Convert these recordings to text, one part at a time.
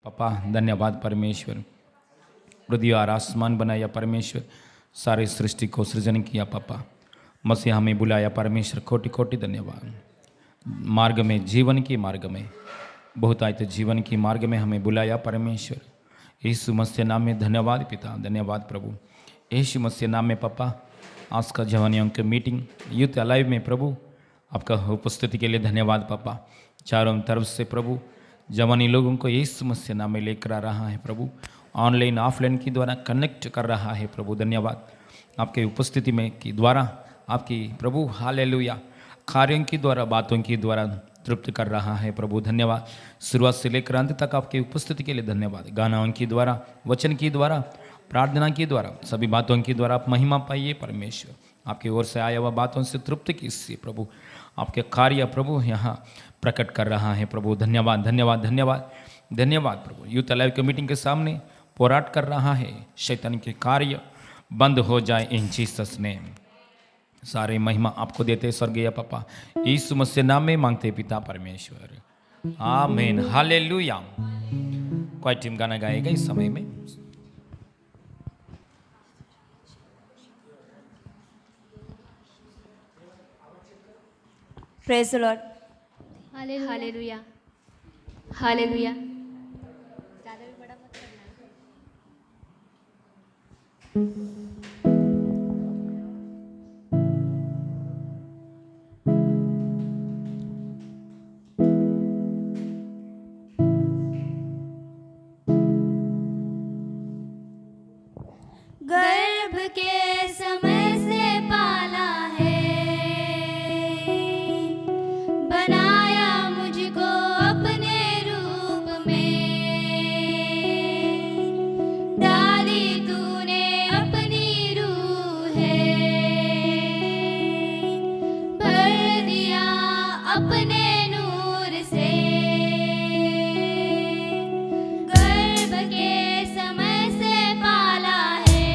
पापा धन्यवाद परमेश्वर। पृथ्वी और आसमान बनाया परमेश्वर, सारे सृष्टि को सृजन किया पापा। मसीह हमें बुलाया परमेश्वर, कोटि कोटि धन्यवाद। मार्ग में, जीवन के मार्ग में, बहुतायत जीवन के मार्ग में हमें बुलाया परमेश्वर। यीशु मसीह नाम में धन्यवाद पिता, धन्यवाद प्रभु। यीशु मसीह नाम में पापा, आज का जवानियों की मीटिंग यूथ अलाइव में प्रभु आपका उपस्थिति के लिए धन्यवाद पापा। चारों तरफ से प्रभु जवानी लोगों को यीशु मसीह नाम में लेकर आ रहा है प्रभु, ऑनलाइन ऑफलाइन के द्वारा कनेक्ट कर रहा है प्रभु। धन्यवाद आपके उपस्थिति में के द्वारा, आपकी प्रभु हालेलुया कार्यों के द्वारा, बातों के द्वारा तृप्त कर रहा है प्रभु। धन्यवाद शुरुआत से लेकर अंत तक आपकी उपस्थिति के लिए धन्यवाद। गानाओं के द्वारा, वचन के द्वारा, प्रार्थना के द्वारा, सभी बातों के द्वारा आप महिमा पाइए परमेश्वर। आपकी ओर से आया हुआ बातों से तृप्त कीजिए प्रभु। आपके कार्य प्रभु यहाँ प्रकट कर रहा है प्रभु। धन्यवाद धन्यवाद धन्यवाद धन्यवाद प्रभु। यूथ अलाइव की मीटिंग के सामने पोराट कर रहा है, शैतान के कार्य बंद हो जाए इन जीसस नेम। सारे महिमा आपको देते स्वर्गीय पापा, यीशु मसीह नाम में मांगते पिता परमेश्वर, आमीन हालेलुया। कोई टीम गाना गाएगा इस समय में? Praise the Lord. Hallelujah hallelujah. गर्भ के समय से पाला है, बनाया मुझको अपने रूप में, डाली तूने अपनी रूह है, भर दिया अपने नूर से। गर्भ के समय से पाला है,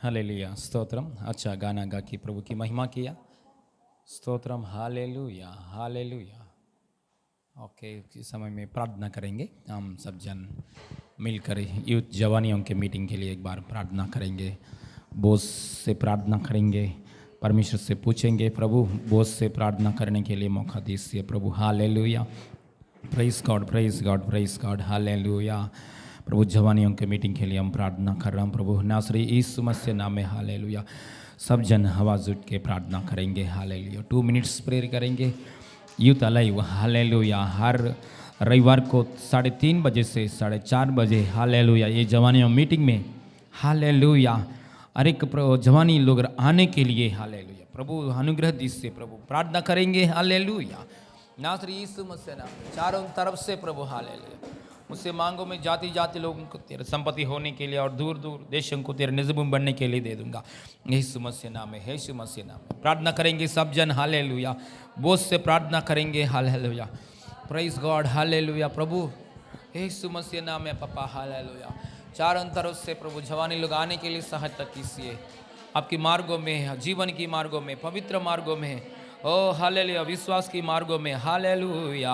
हालेलुया स्तोत्रम। अच्छा गाना गा के प्रभु की महिमा किया। Stotram hallelujah hallelujah. ओके, इस समय में प्रार्थना करेंगे हम सब जन मिलकर यूथ जवानियों के मीटिंग के लिए एक बार प्रार्थना करेंगे। बोझ से प्रार्थना करेंगे, परमेश्वर से पूछेंगे प्रभु बोझ से प्रार्थना करने के लिए मौका दीजिए प्रभु। Hallelujah, praise God praise God praise God. Hallelujah प्रभु, जवानियों के मीटिंग के लिए हम प्रार्थना कर रहे हैं प्रभु नासरी यीशु मसीह नाम में। हालेलुया, सब जन आवाज़ उठ के प्रार्थना करेंगे। हालेलुया, 2 मिनट्स प्रेयर करेंगे यूथ अलाइव। हालेलुया, हर रविवार को 3:30 बजे से 4:30 बजे हालेलुया ये जवानियों मीटिंग में हालेलुया हर एक जवानी लोग आने के लिए हालेलुया प्रभु अनुग्रह दीजिए प्रभु। प्रार्थना करेंगे हालेलुया नासरी यीशु मसीह नाम में चारों तरफ से प्रभु। हालेलुया, मुझसे मांगो में जाति जाति लोगों को तेरे संपत्ति होने के लिए और दूर दूर देशों को तेरे निज़्म बनने के लिए दे दूंगा। यीशु मसीह नाम में, यीशु मसीह नाम में प्रार्थना करेंगे सब जन। हालेलुया, बोझ से प्रार्थना करेंगे। Hallelujah, praise God. हालेलुया प्रभु यीशु मसीह नाम में पापा। हालेलुया, चारों तरफ से प्रभु जवानी लोग आने के लिए सहायता कीजिए आपकी मार्गों में, जीवन की मार्गों में, पवित्र मार्गों में। ओ हालेलुया, विश्वास की मार्गों में। हालेलुया,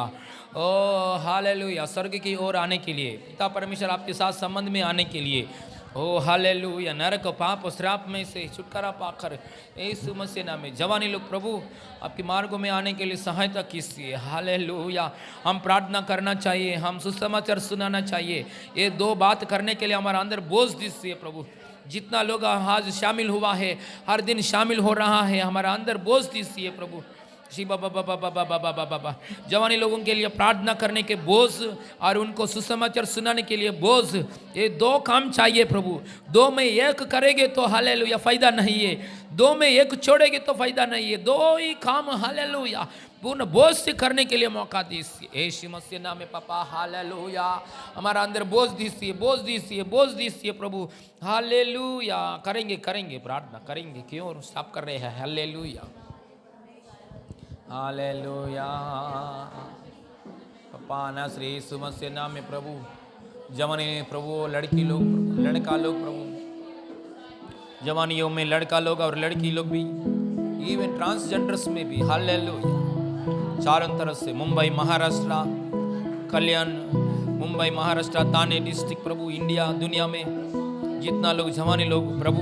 ओ हालेलुया, स्वर्ग की ओर आने के लिए, पिता परमेश्वर आपके साथ संबंध में आने के लिए। ओ हालेलुया, नरक पाप श्राप में से छुटकारा पाकर यीशु मसीह नाम में जवानी लोग प्रभु आपके मार्गों में आने के लिए सहायता कीजिए। हालेलुया, हम प्रार्थना करना चाहिए, हम सुसमाचार सुनाना चाहिए। ये 2 बात करने के लिए हमारा अंदर बोझ दीजिए प्रभु। जितना लोग आज शामिल हुआ है, हर दिन शामिल हो रहा है, हमारा अंदर बोझ दीजिए प्रभु। जी बाबा बाबा बाबा बाबा बाबा बाबा, जवानी लोगों के लिए प्रार्थना करने के बोझ और उनको सुसमाचार सुनाने के लिए बोझ, ये 2 काम चाहिए प्रभु। 2 में 1 करेंगे तो हालेलुया फायदा नहीं है, 2 में 1 छोड़ेंगे तो फायदा नहीं है। 2 ही काम हालेलुया पूर्ण बोझ से करने के लिए मौका दीजिए यीशु मसीह नाम में पापा। हालेलुया, हमारा अंदर बोझ दीजिए, बोझ दीजिए, बोझ दीजिए प्रभु। हालेलुया, करेंगे करेंगे प्रार्थना करेंगे, क्यों स्टॉप कर रहे हैं। हालेलुया हालेलुया पापा ना श्री यीशु मसीह नाम में प्रभु जवानी प्रभु लड़की लोग लड़का लोग प्रभु जवानियों में लड़का लोग और लड़की लोग भी, इवन ट्रांसजेंडर्स में भी। हालेलुया, चारों तरफ से मुंबई महाराष्ट्र कल्याण, मुंबई महाराष्ट्र थाने डिस्ट्रिक्ट प्रभु, इंडिया दुनिया में जितना लोग जवानी लोग प्रभु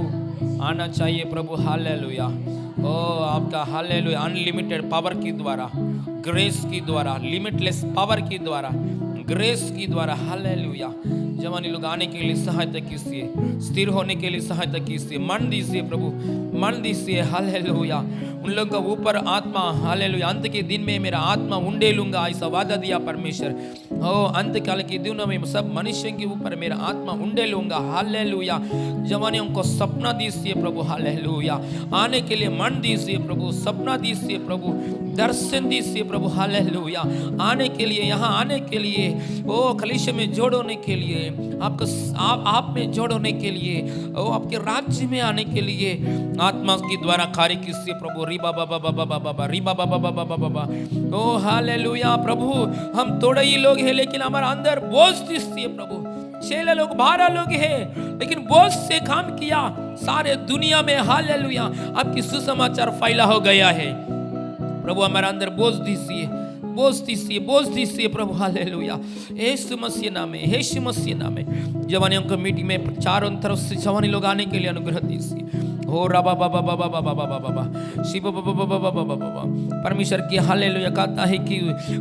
आना चाहिए प्रभु। हालेलुया, ओ आपका हालेलुया अनलिमिटेड पावर की द्वारा, ग्रेस की द्वारा, लिमिटलेस पावर की द्वारा, ग्रेस की द्वारा हालेलुया जवानी लोग आने के लिए सहायता कीजिए, स्थिर होने के लिए सहायता कीजिए। मन दीजिए प्रभु, मन दीजिए। हालेलुया, उन लोगों का ऊपर आत्मा हालेलुया अंत के दिन में मेरा आत्मा उंडेलूंगा ऐसा वादा दिया परमेश्वर। ओ अंत काल के दिनों में सब मनुष्यों के ऊपर मेरा आत्मा उंडेलूंगा। हालेलुया, जवानियों को सपना दीजिए प्रभु। हालेलुया, आने के लिए मन दीजिए प्रभु, सपना दीजिए प्रभु, दर्शन दीजिए प्रभु। हालेलुया, आने के लिए, यहाँ आने के लिए, ओ कलीसिया में जोड़ने के लिए, आपको आप में जोड़ने के लिए, ओ आपके राज्य में आने के लिए आत्मा की द्वारा कार्य कीजिए प्रभु। रिबा बाबा बाबा बाबा रिबा बाबा बाबा बाबा। ओ हालेलुया प्रभु, हम थोड़े ही लोग हैं लेकिन हमारा अंदर बोझ दीजिए प्रभु। 6 लोग 12 लोग हैं लेकिन बोझ से काम किया सारे दुनिया में। हालेलुया, आपकी सुसमाचार फैला हो गया है प्रभु। हमारा अंदर बोझ दीजिए, बोझ दीजिए, बोझ दीजिए प्रभु। हालेलुया, यीशु मसीह नाम में, यीशु मसीह नाम में जवानियों को मीटिंग में चारों तरफ से जवानी लोग आने के लिए अनुग्रह दीजिए। हो रबा बाबा बाबा बाबा बाबा बाबा शिव बाबा बाबा बाबा बाबा। परमेश्वर की हालेलुया कहता है कि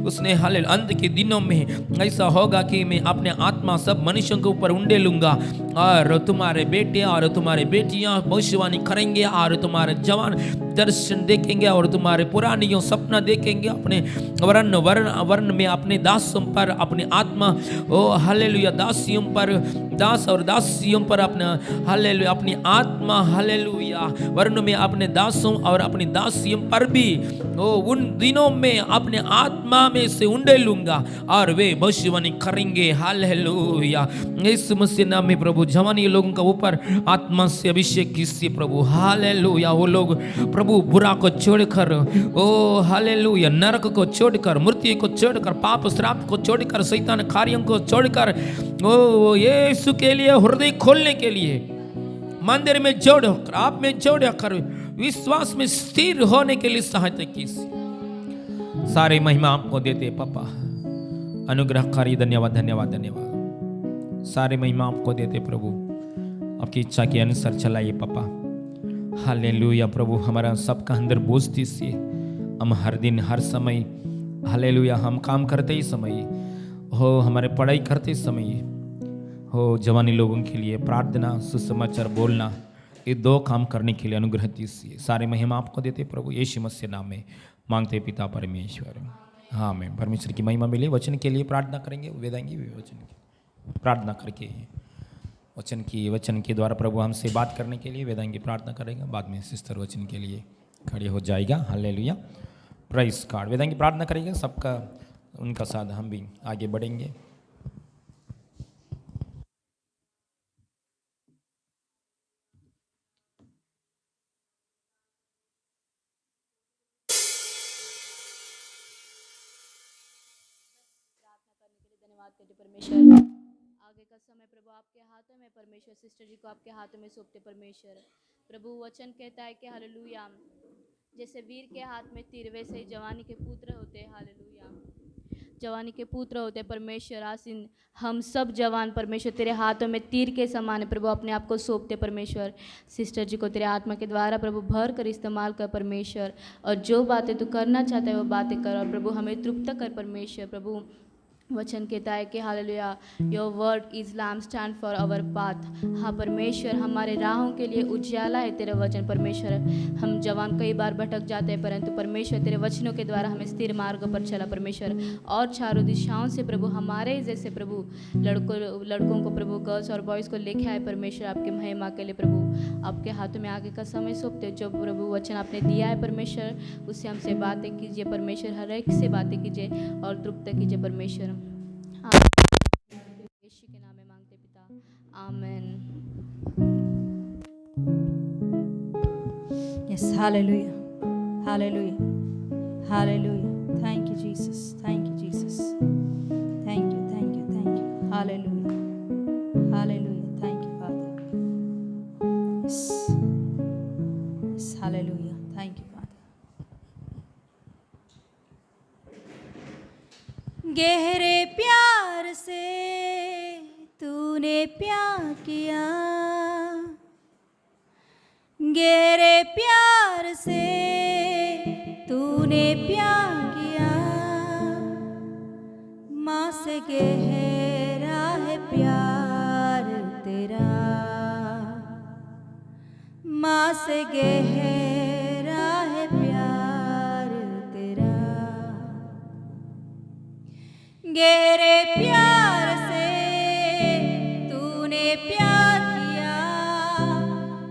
उसने हालेलुया अंत के दिनों में ऐसा होगा कि मैं अपने आत्मा सब मनुष्यों के ऊपर उंडे लूंगा और तुम्हारे बेटे और तुम्हारे बेटियां भविष्यवाणी करेंगे और तुम्हारे जवान दर्शन देखेंगे और तुम्हारे पुरानियों सपना देखेंगे। अपने वर्ण वर्ण वर्ण में अपने दासों पर अपने आत्मा, ओ हालेलुया दासियों पर, दास और दासियों पर अपना हालेलुया अपनी आत्मा हालेलुया वर्ण में अपने दासों और अपनी दासियों पर भी ओ उन दिनों में अपने आत्मा में से उंडे लूंगा और वे भविष्यवाणी करेंगे। हालेलुया, यीशु मसीह नाम में प्रभु जवानी लोगों का ऊपर आत्मा से अभिषेक कीजिए प्रभु। हालेलुया, वो लोग प्रभु बुरा को छोड़कर, ओ हालेलुया नरक को छोड़कर, मृत्यु को छोड़कर, पाप श्राप को छोड़कर, शैतान कार्यों को छोड़कर, ओ यीशु के लिए हृदय खोलने के लिए मंदिर में जोड़ होकर, आप में जोड़ होकर विश्वास में स्थिर होने के लिए सहायता कीजिए। सारे महिमा आपको देते पापा, अनुग्रहकारी धन्यवाद धन्यवाद धन्यवाद। सारे महिमा आपको देते प्रभु, आपकी इच्छा के अनुसार चलाइए पापा। हालेलुया प्रभु, हमारा सबका अंदर बोझ दीजिए। हम हर दिन हर समय हालेलुया, हम काम करते ही समय हो, हमारे पढ़ाई करते समय हो, जवानी लोगों के लिए प्रार्थना सुसमाचार बोलना, ये 2 काम करने के लिए अनुग्रह दीजिए। सारे महिमा आपको देते प्रभु, यीशु मसीह नाम में मांगते पिता परमेश्वर, हाँ। मैं परमेश्वर की महिमा मिले। वचन के लिए प्रार्थना करेंगे, वेदांगी भी वचन की प्रार्थना करके वचन के द्वारा प्रभु हमसे बात करने के लिए वेदांगी प्रार्थना करेगा। बाद में सिस्टर वचन के लिए खड़े हो जाएगा। हालेलुया, प्राइस कार्ड वेदांगी प्रार्थना करेगा, सबका उनका साथ हम भी आगे बढ़ेंगे। परमेश्वर आगे का समय प्रभु आपके हाथों में, परमेश्वर सिस्टर जी को आपके हाथों में सौंपते परमेश्वर। प्रभु वचन कहता है कि हालेलुया, जैसे वीर के हाथ में तीर वैसे ही जवानी के पुत्र होते हैं। हालेलुया, जवानी के पुत्र होते परमेश्वर। आसीन हम सब जवान परमेश्वर तेरे हाथों में तीर के समान है प्रभु, अपने आप को सौंपते परमेश्वर। सिस्टर जी को तेरे आत्मा के द्वारा प्रभु भर कर इस्तेमाल कर परमेश्वर, और जो बातें तू करना चाहता है वो बातें कर, और प्रभु हमें तृप्त कर परमेश्वर। प्रभु वचन कहता है कि hallelujah, your word is lamp stand for our path. हाँ परमेश्वर, हमारे राहों के लिए उजाला है तेरा वचन परमेश्वर। हम जवान कई बार भटक जाते हैं, परंतु परमेश्वर तेरे वचनों के द्वारा हमें स्थिर मार्ग पर चला परमेश्वर। और चारों दिशाओं से प्रभु हमारे जैसे प्रभु लड़कों को प्रभु, गर्ल्स और बॉयज़ को लेके आए परमेश्वर, आपके महिमा के लिए प्रभु। आपके हाथों में आगे का समय सौंपते, जो प्रभु वचन आपने दिया है परमेश्वर, उससे हमसे बातें कीजिए परमेश्वर, हर एक से बातें कीजिए और तृप्त कीजिए परमेश्वर। यीशु के नाम में मांगते पिता, आमेन। Yes, hallelujah. Hallelujah. Hallelujah. Thank you, Jesus. Thank you, Jesus. Thank you, thank you, thank you. Hallelujah. Hallelujah. Thank you, Father. Yes. Yes, hallelujah. Thank you, Father. गहरे प्यार से तूने प्यार किया, गहरे प्यार से तूने प्यार किया, माँ से गहरा है प्यार तेरा, माँ से गहरा है प्यार तेरा। गहरे प्यार से तूने प्यार किया,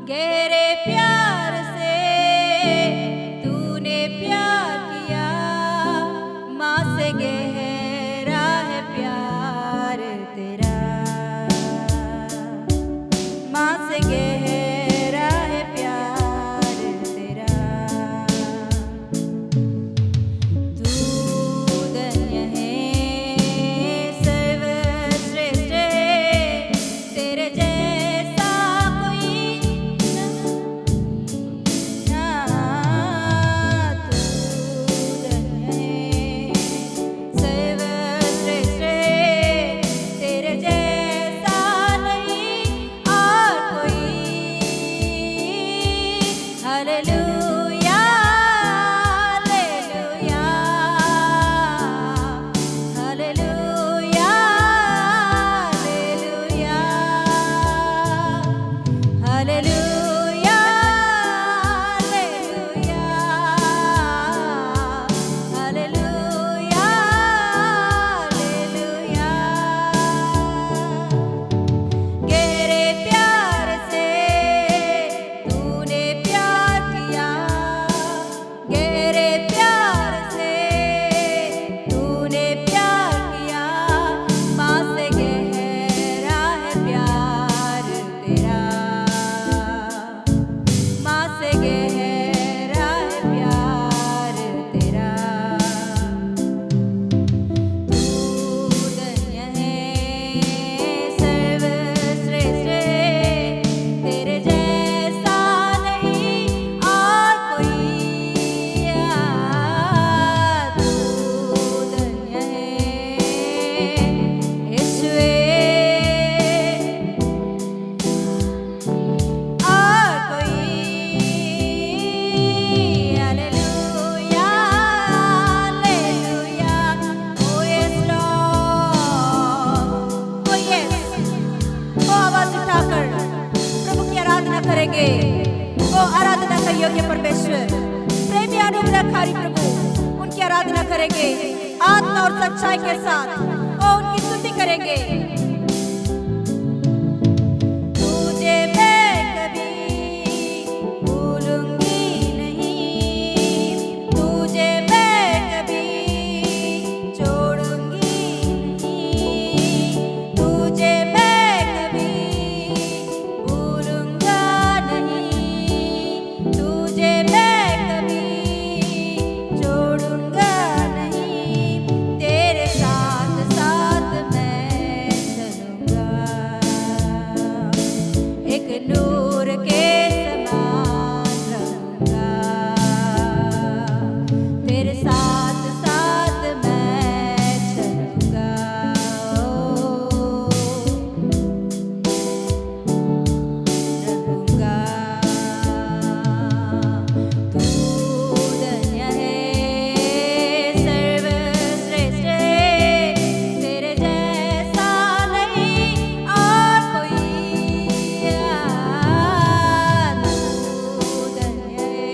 गहरे प्यार से तूने प्यार किया, माँ से गहरा है प्यार तेरा, माँ से गहरा है प्यार करेंगे वो आराधना का योग्य परमेश्वर प्रेमी अनुग्रहकारी प्रभु उनकी आराधना करेंगे आत्मा और सच्चाई के साथ और उनकी स्तुति करेंगे। तुझे मैं कभी भूलूंगी नहीं, तुझे मैं कभी छोड़ूंगी नहीं, तुझे मैं कभी भूलूंगा नहीं, तुझे मैं कभी छोड़ूंगा नहीं, तेरे साथ साथ मैं चलूंगा, एक नूर के समान रहूंगा, तेरे साथ साथ मैं चलूंगा, रहूंगा। तू धन्य है सर्वश्रेष्ठ है, तेरे जैसा नहीं और कोई, तू धन्य है।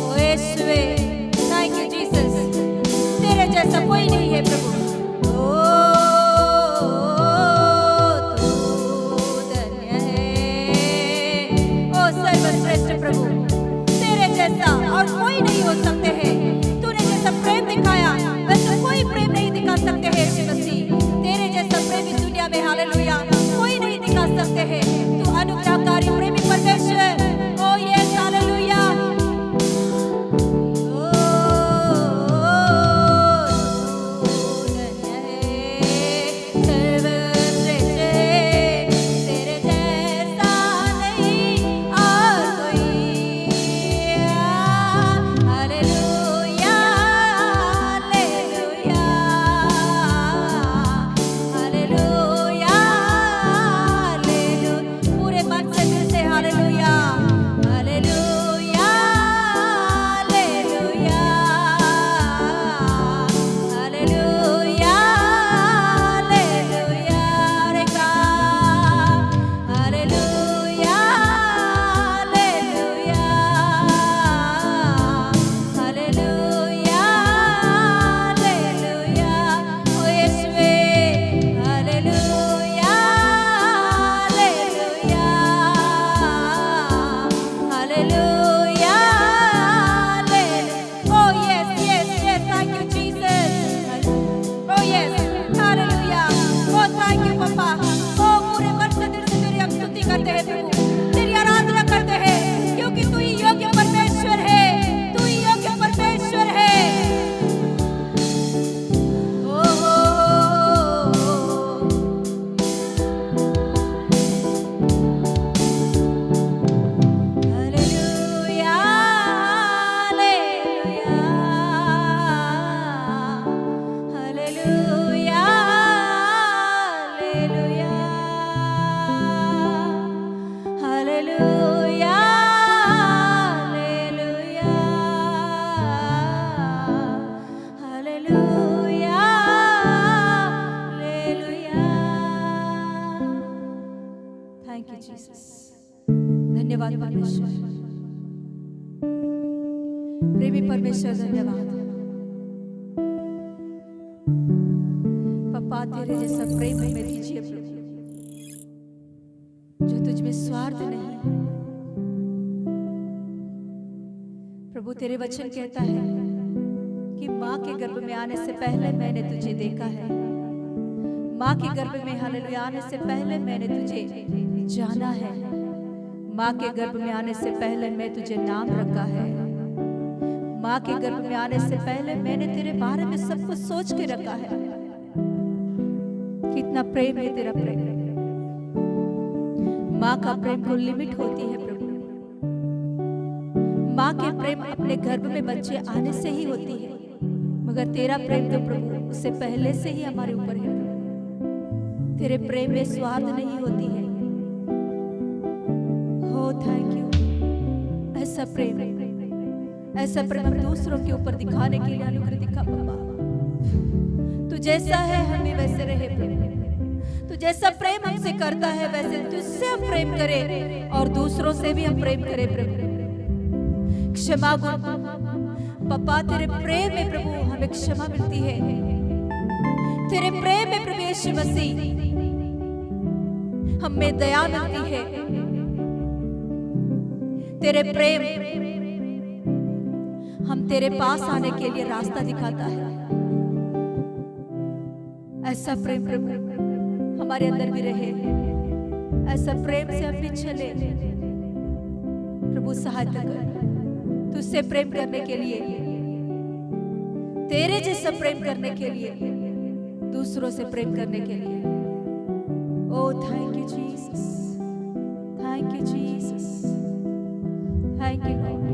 ओ यीशुवे, थैंक यू जीसस, तेरे जैसा कोई नहीं है प्रभु। तू धन्य है, ओ सर्वश्रेष्ठ प्रभु, तेरे जैसा और कोई नहीं हो सकते हैं। तूने जैसा प्रेम दिखाया वैसा कोई प्रेम नहीं दिखा सकते हैं यीशु मसीह, तेरे जैसा प्रेम इस दुनिया में हालेलुया कोई नहीं दिखा सकते हैं। तू अनुग्रहकारी प्रेमी परमेश्वर, ओ यस हालेलुया। पूरे मन से दिल से hallelujah hallelujah hallelujah hallelujah hallelujah रे God hallelujah hallelujah hallelujah hallelujah ओ यीशुवे hallelujah hallelujah hallelujah oh yes yes yes thank you Jesus oh yes hallelujah oh thank you papa oh पूरे मन से दिल से तेरी हम स्तुति करते हैं प्रभु, तेरी आराधना करते हैं क्योंकि तू ही योग्य परमेश्वर है, तू ही योग्य परमेश्वर है। Hallelujah hallelujah hallelujah hallelujah hallelujah hallelujah hallelujah. Thank you Jesus, धन्यवाद परमेश्वर, प्रेमी परमेश्वर धन्यवाद। पप्पा तेरे जैसा प्रेम हमें दीजिए प्रभु, जो तुझ में स्वार्थ नहीं। प्रभु तेरे वचन कहता है कि माँ के गर्भ में आने से पहले मैंने तुझे देखा है, माँ के गर्भ में हालेलुया आने से पहले मैंने तुझे जाना है, माँ के गर्भ में आने से पहले मैं तुझे नाम रखा है, माँ के गर्भ में आने से पहले मैंने तेरे बारे में सब कुछ सोच के रखा है। कितना प्रेम है तेरा प्रेम, माँ का प्रेम को लिमिट होती है प्रभु, माँ के प्रेम अपने गर्भ में बच्चे आने से ही होती है, मगर तेरा प्रेम तो प्रभु उससे पहले से ही हमारे ऊपर है प्रभु। तेरे प्रेम में स्वार्थ नहीं होती है। हो थैंक यू, ऐसा प्रेम हम दूसरों के ऊपर दिखाने के लिए अनुग्रह दिखा बाबा। तू जैसा है हमें वैसे रहे प्रभु, तू जैसा प्रेम हमसे करता है वैसे तुझसे हम प्रेम करें और दूसरों से भी हम प्रेम करें प्रभु। क्षमा गुण पापा, तेरे प्रेम में प्रभु हमें क्षमा मिलती है। तेरे प्रेम में प्रभु यीशु मसीह हमें दया मिलती है। तेरे प्रेम हम तेरे पास आने के लिए रास्ता दिखाता है। ऐसा प्रेम प्रभु हमारे अंदर भी रहे, ऐसा प्रेम से हम भी चले। प्रभु सहायता कर, तुझसे प्रेम करने के लिए, तेरे जैसा प्रेम करने के लिए, दूसरों से प्रेम करने के लिए। ओ thank you Jesus, thank you Jesus, thank you Lord,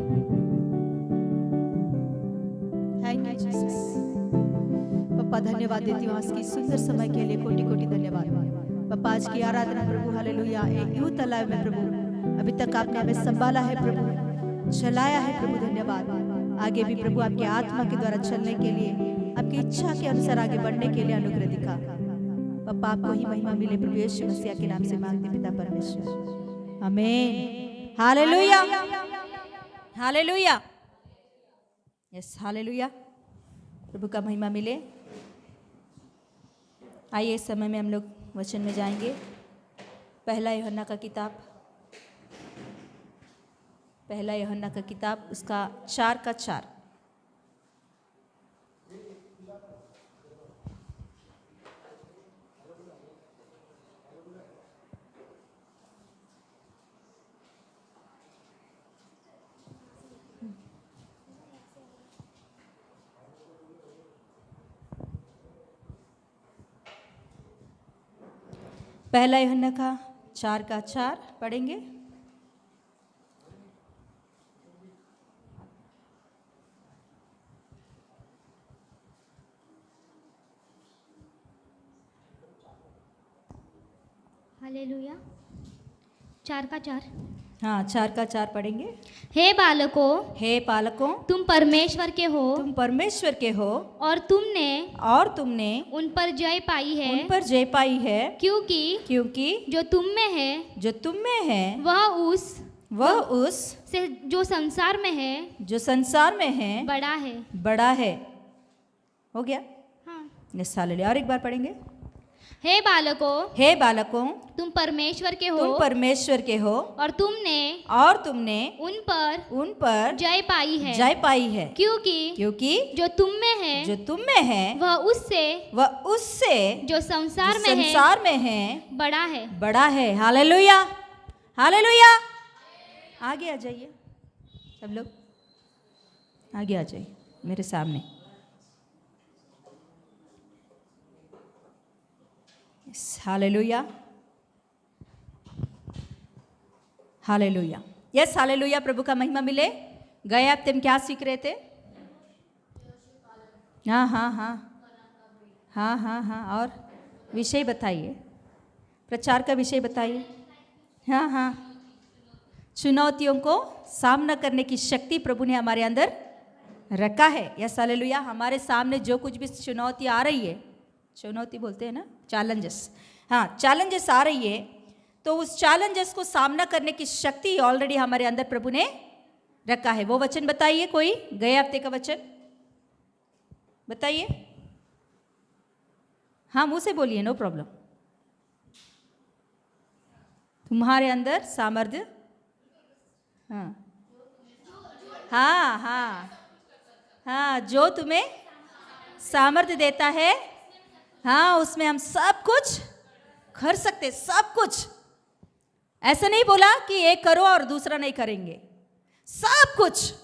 thank you Jesus. पापा धन्यवाद देती हूँ आज की सुंदर समय के लिए, कोटि कोटि धन्यवाद। पापा आज की आराधना प्रभु हालेलुया एक यूं तालाब में प्रभु अभी तक आपने हमें संभाला है प्रभु, चलाया है प्रभु, धन्यवाद। आगे भी प्रभु आपके आत्मा के द्वारा चलने के लिए, आपकी इच्छा के अनुसार आगे बढ़ने के लिए अनुग्रह दिखा। पापा आपको ही महिमा मिले प्रभु यीशु मसीह के नाम से मांगते पिता परमेश्वर, आमीन। Hallelujah, hallelujah, yes hallelujah. प्रभु का महिमा मिले। आइए इस समय में हम लोग वचन में जाएंगे। पहला यूहन्ना का किताब, पहला यूहन्ना का किताब उसका 4:4। पहला यूहन्ना का 4:4 पढ़ेंगे। हालेलुया। 4:4। हाँ 4:4 पढ़ेंगे। हे बालकों, हे बालकों, तुम परमेश्वर के हो तुम परमेश्वर के हो और तुमने उन पर जय पाई है, उन पर जय पाई है, क्योंकि जो तुम में है, जो तुम में है वह उस से जो संसार में है बड़ा है। हो गया। हाँ। Yes hallelujah. और एक बार पढ़ेंगे। हे बालकों, तुम परमेश्वर के हो और तुमने उन पर जय पाई है, क्योंकि जो तुम में है वह उससे जो संसार में है बड़ा है। Hallelujah, hallelujah. आगे आ जाइए सब लोग, आगे आ जाइए मेरे सामने। Hallelujah, hallelujah, yes hallelujah. प्रभु का महिमा मिले। गए हफ्ते हम क्या सीख रहे थे? हाँ हाँ हाँ हाँ हाँ हाँ। और विषय बताइए, प्रचार का विषय बताइए। हाँ हाँ, चुनौतियों को सामना करने की शक्ति प्रभु ने हमारे अंदर रखा है। Yes hallelujah. हमारे सामने जो कुछ भी चुनौती आ रही है, चुनौती बोलते हैं ना, चैलेंजेस, हाँ चैलेंजेस आ रही है, तो उस चैलेंजेस को सामना करने की शक्ति ऑलरेडी हमारे अंदर प्रभु ने रखा है। वो वचन बताइए, कोई गए हफ्ते का वचन बताइए। हाँ मुंह से बोलिए, नो प्रॉब्लम। तुम्हारे अंदर सामर्थ्य, हाँ हाँ हाँ हाँ, जो तुम्हें सामर्थ्य देता है, हाँ उसमें हम सब कुछ कर सकते, सब कुछ। ऐसा नहीं बोला कि एक करो और दूसरा नहीं करेंगे, सब कुछ।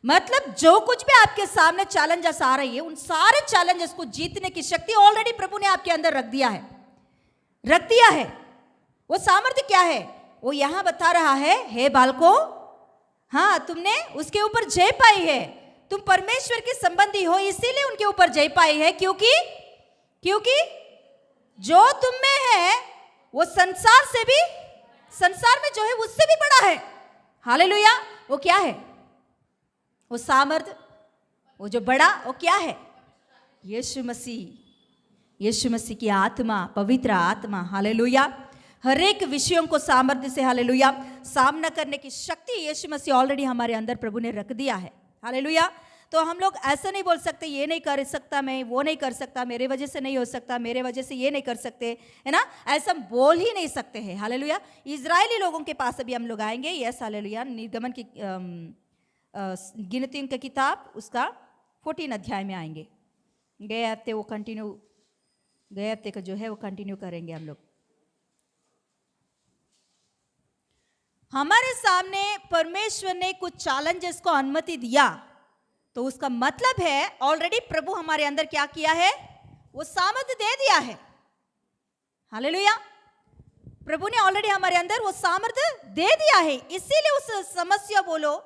मतलब जो कुछ भी आपके सामने चैलेंजेस आ रही है, उन सारे चैलेंजेस को जीतने की शक्ति ऑलरेडी प्रभु ने आपके अंदर रख दिया है। वो सामर्थ्य क्या है? वो यहां बता रहा है, हे बालकों, हाँ तुमने उसके ऊपर जय पाई है। तुम परमेश्वर के संबंधी हो, इसीलिए उनके ऊपर जय पाई है, क्योंकि जो तुम में है वो संसार में जो है उससे भी बड़ा है। हालेलुया। वो क्या है? वो सामर्थ्य, वो जो बड़ा, वो क्या है? यीशु मसीह। यीशु मसीह की आत्मा, पवित्र आत्मा, हालेलुया, हर एक विषयों को सामर्थ्य से, हालेलुया, सामना करने की शक्ति यीशु मसीह ऑलरेडी हमारे अंदर प्रभु ने रख दिया है। हालेलुया। तो हम लोग ऐसा नहीं बोल सकते ये नहीं कर सकता, मैं वो नहीं कर सकता, मेरे वजह से नहीं हो सकता, मेरे वजह से ये नहीं कर सकते, है ना, ऐसा बोल ही नहीं सकते हैं। हालेलुया। इजरायली लोगों के पास अभी हम लोग आएंगे। Yes, hallelujah. निर्गमन की गिनतियों की किताब उसका 14 अध्याय में आएंगे। गए हफ्ते का जो है वो कंटिन्यू करेंगे हम लोग। हमारे सामने परमेश्वर ने कुछ चैलेंजेस को अनुमति दिया, तो उसका मतलब है ऑलरेडी प्रभु हमारे अंदर क्या किया है, वो सामर्थ्य दे दिया है। हालेलुया। प्रभु ने ऑलरेडी हमारे अंदर वो सामर्थ्य दे दिया है। इसीलिए उस समस्या बोलो,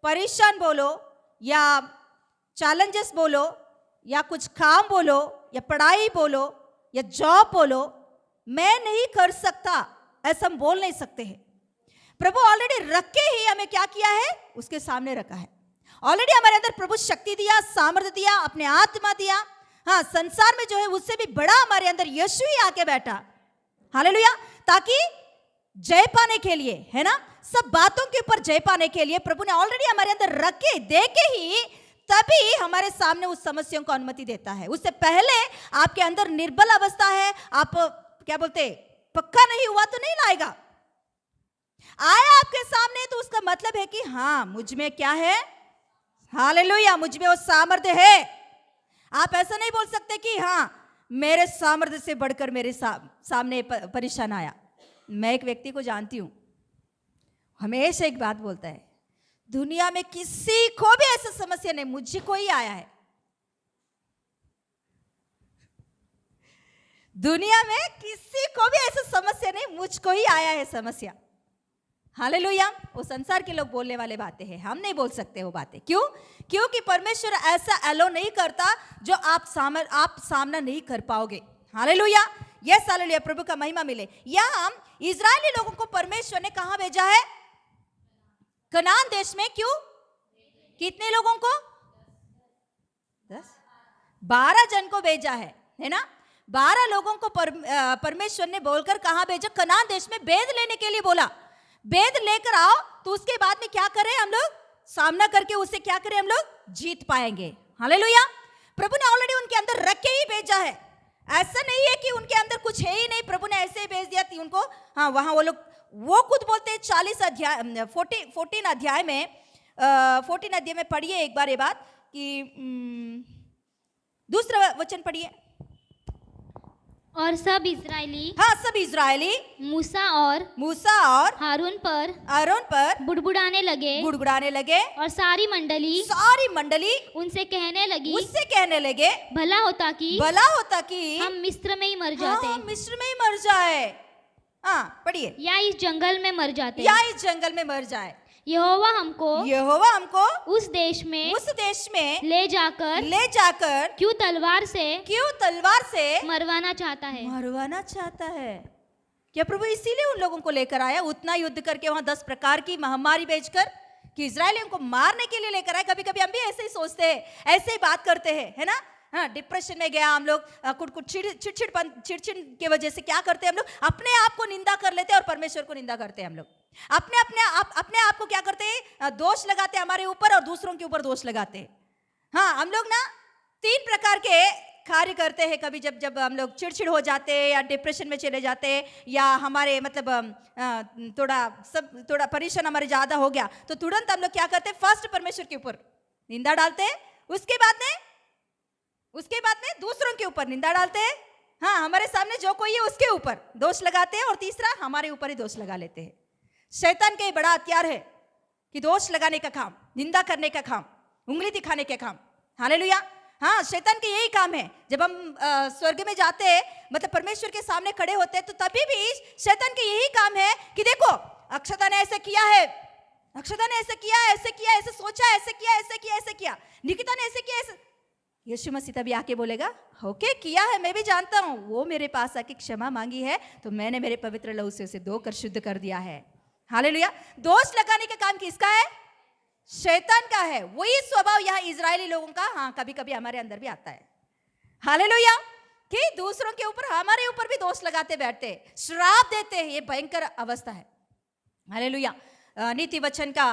परेशान बोलो, या चैलेंजेस बोलो, या कुछ काम बोलो, या पढ़ाई बोलो, या जॉब बोलो, मैं नहीं कर सकता, ऐसा हम बोल नहीं सकते हैं। प्रभु ऑलरेडी रख के ही हमें क्या किया है, उसके सामने रखा है। ऑलरेडी हमारे अंदर प्रभु शक्ति दिया, सामर्थ्य दिया, अपने आत्मा दिया। हाँ, संसार में जो है उससे भी बड़ा हमारे अंदर यीशु ही आके बैठा। हालेलुया। ताकि जय पाने के लिए, है ना, सब बातों के ऊपर जय पाने के लिए प्रभु ने ऑलरेडी हमारे अंदर रख के दे के ही तभी हमारे सामने उस समस्याओं को अनुमति देता है। उससे पहले आपके अंदर निर्बल अवस्था है, आप क्या बोलते, पक्का नहीं हुआ तो नहीं लाएगा। आया आपके सामने तो उसका मतलब है कि हाँ, मुझ में क्या है, हालेलुया, मुझ में वो सामर्थ्य है। आप ऐसा नहीं बोल सकते कि हाँ, मेरे सामर्थ्य से बढ़कर मेरे सामने परेशान आया। मैं एक व्यक्ति को जानती हूं, हमेशा एक बात बोलता है, दुनिया में किसी को भी ऐसा समस्या नहीं, मुझे कोई आया है। दुनिया में किसी को भी ऐसा समस्या नहीं, मुझको ही आया है समस्या। हालेलुया। वो संसार के लोग बोलने वाले बातें हैं, हम नहीं बोल सकते वो बातें। क्यों? क्योंकि परमेश्वर ऐसा अलो नहीं करता जो आप सामना नहीं कर पाओगे। हालेलुया। Yes, hallelujah. प्रभु का महिमा मिले। यहाँ इजरायली लोगों को परमेश्वर ने कहां भेजा है? कनान देश में। क्यों? कितने लोगों को? 12 जन को भेजा है ना। 12 लोगों को परमेश्वर ने बोलकर कहां भेजा? कनान देश में बेद लेने के लिए बोला। बेद लेकर आओ, तो उसके बाद में क्या करें हम लोग? सामना करके उससे क्या करें हम लोग? जीत पाएंगे। हालेलुया। प्रभु ने ऑलरेडी उनके अंदर रख के ही भेजा है। ऐसा नहीं है कि उनके अंदर कुछ है ही नहीं, प्रभु ने ऐसे ही भेज दिया थी उनको। हाँ, वहां वो खुद बोलते हैं 14 अध्याय में पढ़िए एक बार ये बात कि दूसरा वचन पढ़िए। और सब इजरायली, हाँ, सब इजरायली मूसा और हारून पर बुड़बुड़ाने लगे और सारी मंडली उनसे कहने लगी, भला होता कि हम मिस्र में ही मर जाते। हाँ, मिस्र में ही मर जाए। हाँ, पढ़िए। या इस जंगल में मर जाए। यहोवा हमको उस देश में ले जाकर क्यों तलवार से मरवाना चाहता है। क्या प्रभु इसीलिए उन लोगों को लेकर आया? उतना युद्ध करके वहां 10 प्रकार की महामारी भेजकर कि इजरायलियों को मारने के लिए लेकर आए। कभी कभी हम भी ऐसे ही सोचते हैं, ऐसे ही बात करते हैं, है ना। हाँ, डिप्रेशन में गया हम लोग, कुछ चिड़चिड़ के वजह से क्या करते हैं हम लोग? अपने आप को निंदा कर लेते हैं और परमेश्वर को निंदा करते हैं हम लोग। अपने आप को क्या करते हैं? दोष लगाते हैं हमारे ऊपर और दूसरों के ऊपर दोष लगाते हैं। हाँ, हम लोग ना 3 प्रकार के कार्य करते हैं। कभी जब हम लोग चिड़चिड़ हो जाते हैं या डिप्रेशन में चले जाते हैं, या हमारे मतलब थोड़ा परेशान हमारे ज़्यादा हो गया, तो तुरंत हम लोग क्या करते हैं? फर्स्ट परमेश्वर के ऊपर निंदा डालते हैं, उसके बाद में दूसरों के ऊपर निंदा डालते हैं। हाँ, हमारे सामने जो कोई है उसके ऊपर दोष लगाते हैं, और तीसरा हमारे ऊपर ही दोष लगा लेते हैं। शैतान का ये बड़ा हथियार है कि दोष लगाने का काम, निंदा करने का काम, उंगली दिखाने का काम। हालेलुया। हाँ, शैतान का यही काम है। जब हम स्वर्ग में जाते हैं, मतलब परमेश्वर के सामने खड़े होते हैं, तो तभी भी शैतान का यही काम है कि देखो, अक्षता ने ऐसे किया है, अक्षता ने ऐसे किया, ऐसे सोचा, ऐसे किया, निकिता ने ऐसे किया, ऐसे। यीशु मसीह तभी आके बोलेगा, ओके, किया है, मैं भी जानता हूं। वो मेरे पास आके क्षमा मांगी है, तो मैंने मेरे पवित्र लहू से उसे धोकर शुद्ध कर दिया है। हालेलुया। दोष लगाने का काम किसका है? शैतान का है। वही स्वभाव यहाँ इजरायली लोगों का, हाँ, कभी कभी हमारे अंदर भी आता है। हालेलुया। कि दूसरों के ऊपर, हमारे ऊपर भी दोष लगाते बैठते हैं, श्राप देते हैं। ये भयंकर अवस्था है। हालेलुया। नीति वचन का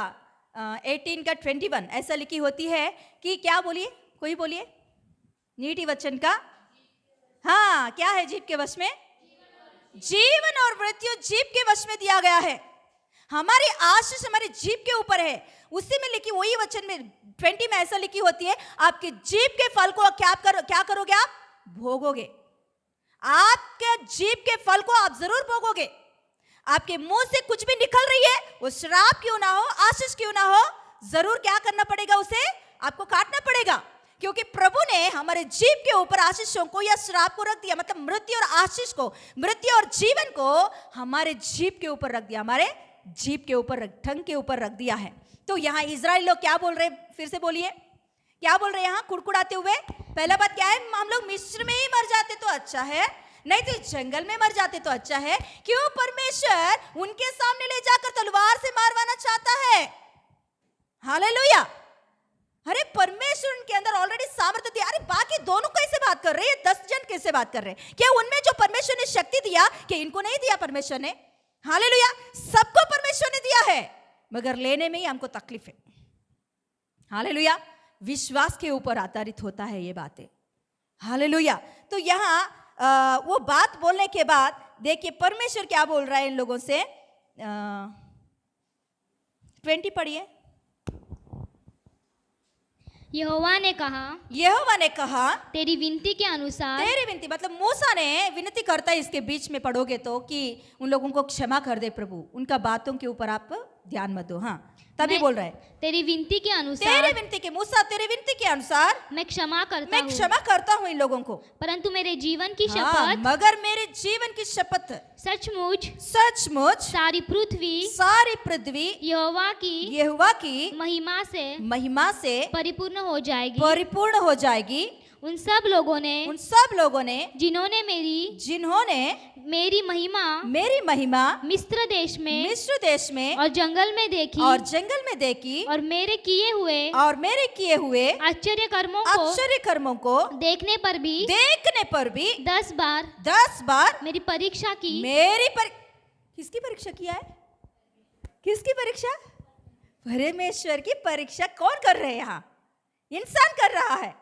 18 का 21 ऐसा लिखी होती है कि क्या, बोलिए, कोई बोलिए, नीति वचन का, हाँ, क्या है? जीभ के वश में जीवन और मृत्यु जीभ के वश में दिया गया है। हमारी आशीष हमारी जीभ के ऊपर है। उसी में लिखी, वही वचन में 20 में ऐसा लिखी होती है, आपके जीभ के फल को क्या करोगे? आप भोगोगे। आपके जीभ के फल को आप जरूर भोगोगे। आपके मुंह से कुछ भी निकल रही है, वो श्राप क्यों ना हो, आशीष क्यों ना हो, जरूर क्या करना पड़ेगा? उसे आपको काटना पड़ेगा। क्योंकि प्रभु ने हमारे जीभ के ऊपर आशीषों को या श्राप को रख दिया, मतलब मृत्यु और आशीष को, मृत्यु और जीवन को हमारे जीभ के ऊपर रख दिया, हमारे जीभ के ऊपर, ठंग के ऊपर रख दिया है। तो यहाँ इजराइल लोग क्या बोल रहे? फिर से बोलिए, क्या बोल रहे हैं यहाँ कुड़कुड़ाते हुए? पहला बात क्या है? हम लोग मिस्र में ही मर जाते तो अच्छा है, नहीं तो जंगल में मर जाते तो अच्छा है। क्यों परमेश्वर उनके सामने ले जाकर तलवार से मारवाना चाहता है? हालेलुया। अरे परमेश्वर उनके अंदर ऑलरेडी सामर्थ्य दिया। अरे बाकी दोनों कैसे बात कर रहे हैं? 10 जन कैसे बात कर रहे हैं? क्या उनमें जो परमेश्वर ने शक्ति दिया, कि इनको नहीं दिया परमेश्वर ने? हालेलुया। सबको परमेश्वर ने दिया है, मगर लेने में ही हमको तकलीफ है। हालेलुया। विश्वास के ऊपर आधारित होता है ये बातें। हालेलुया। तो यहाँ वो बात बोलने के बाद देखिए परमेश्वर क्या बोल रहा है इन लोगों से। 20 पढ़िए। यहोवा ने कहा तेरी विनती के अनुसार, तेरी विनती मतलब मूसा ने विनती करता है, इसके बीच में पढ़ोगे तो, कि उन लोगों को क्षमा कर दे प्रभु, उनका बातों के ऊपर आप ध्यान मत दो। हाँ, तभी बोल रहा है तेरी विनती के अनुसार, तेरी विनती के, मूसा तेरी विनती के अनुसार मैं क्षमा करता हूँ इन लोगों को, परंतु मेरे जीवन की हाँ, शपथ, मगर मेरे जीवन की शपथ सचमुच सारी पृथ्वी यहोवा की महिमा से परिपूर्ण हो जाएगी। उन सब लोगों ने जिन्होंने मेरी महिमा मिस्र देश में और जंगल में देखी और मेरे किए हुए आश्चर्य कर्मों को देखने पर भी 10 बार मेरी परीक्षा की। किसकी परीक्षा किया है? किसकी परीक्षा? परमेश्वर की परीक्षा कौन कर रहे हैं? यहाँ इंसान कर रहा है।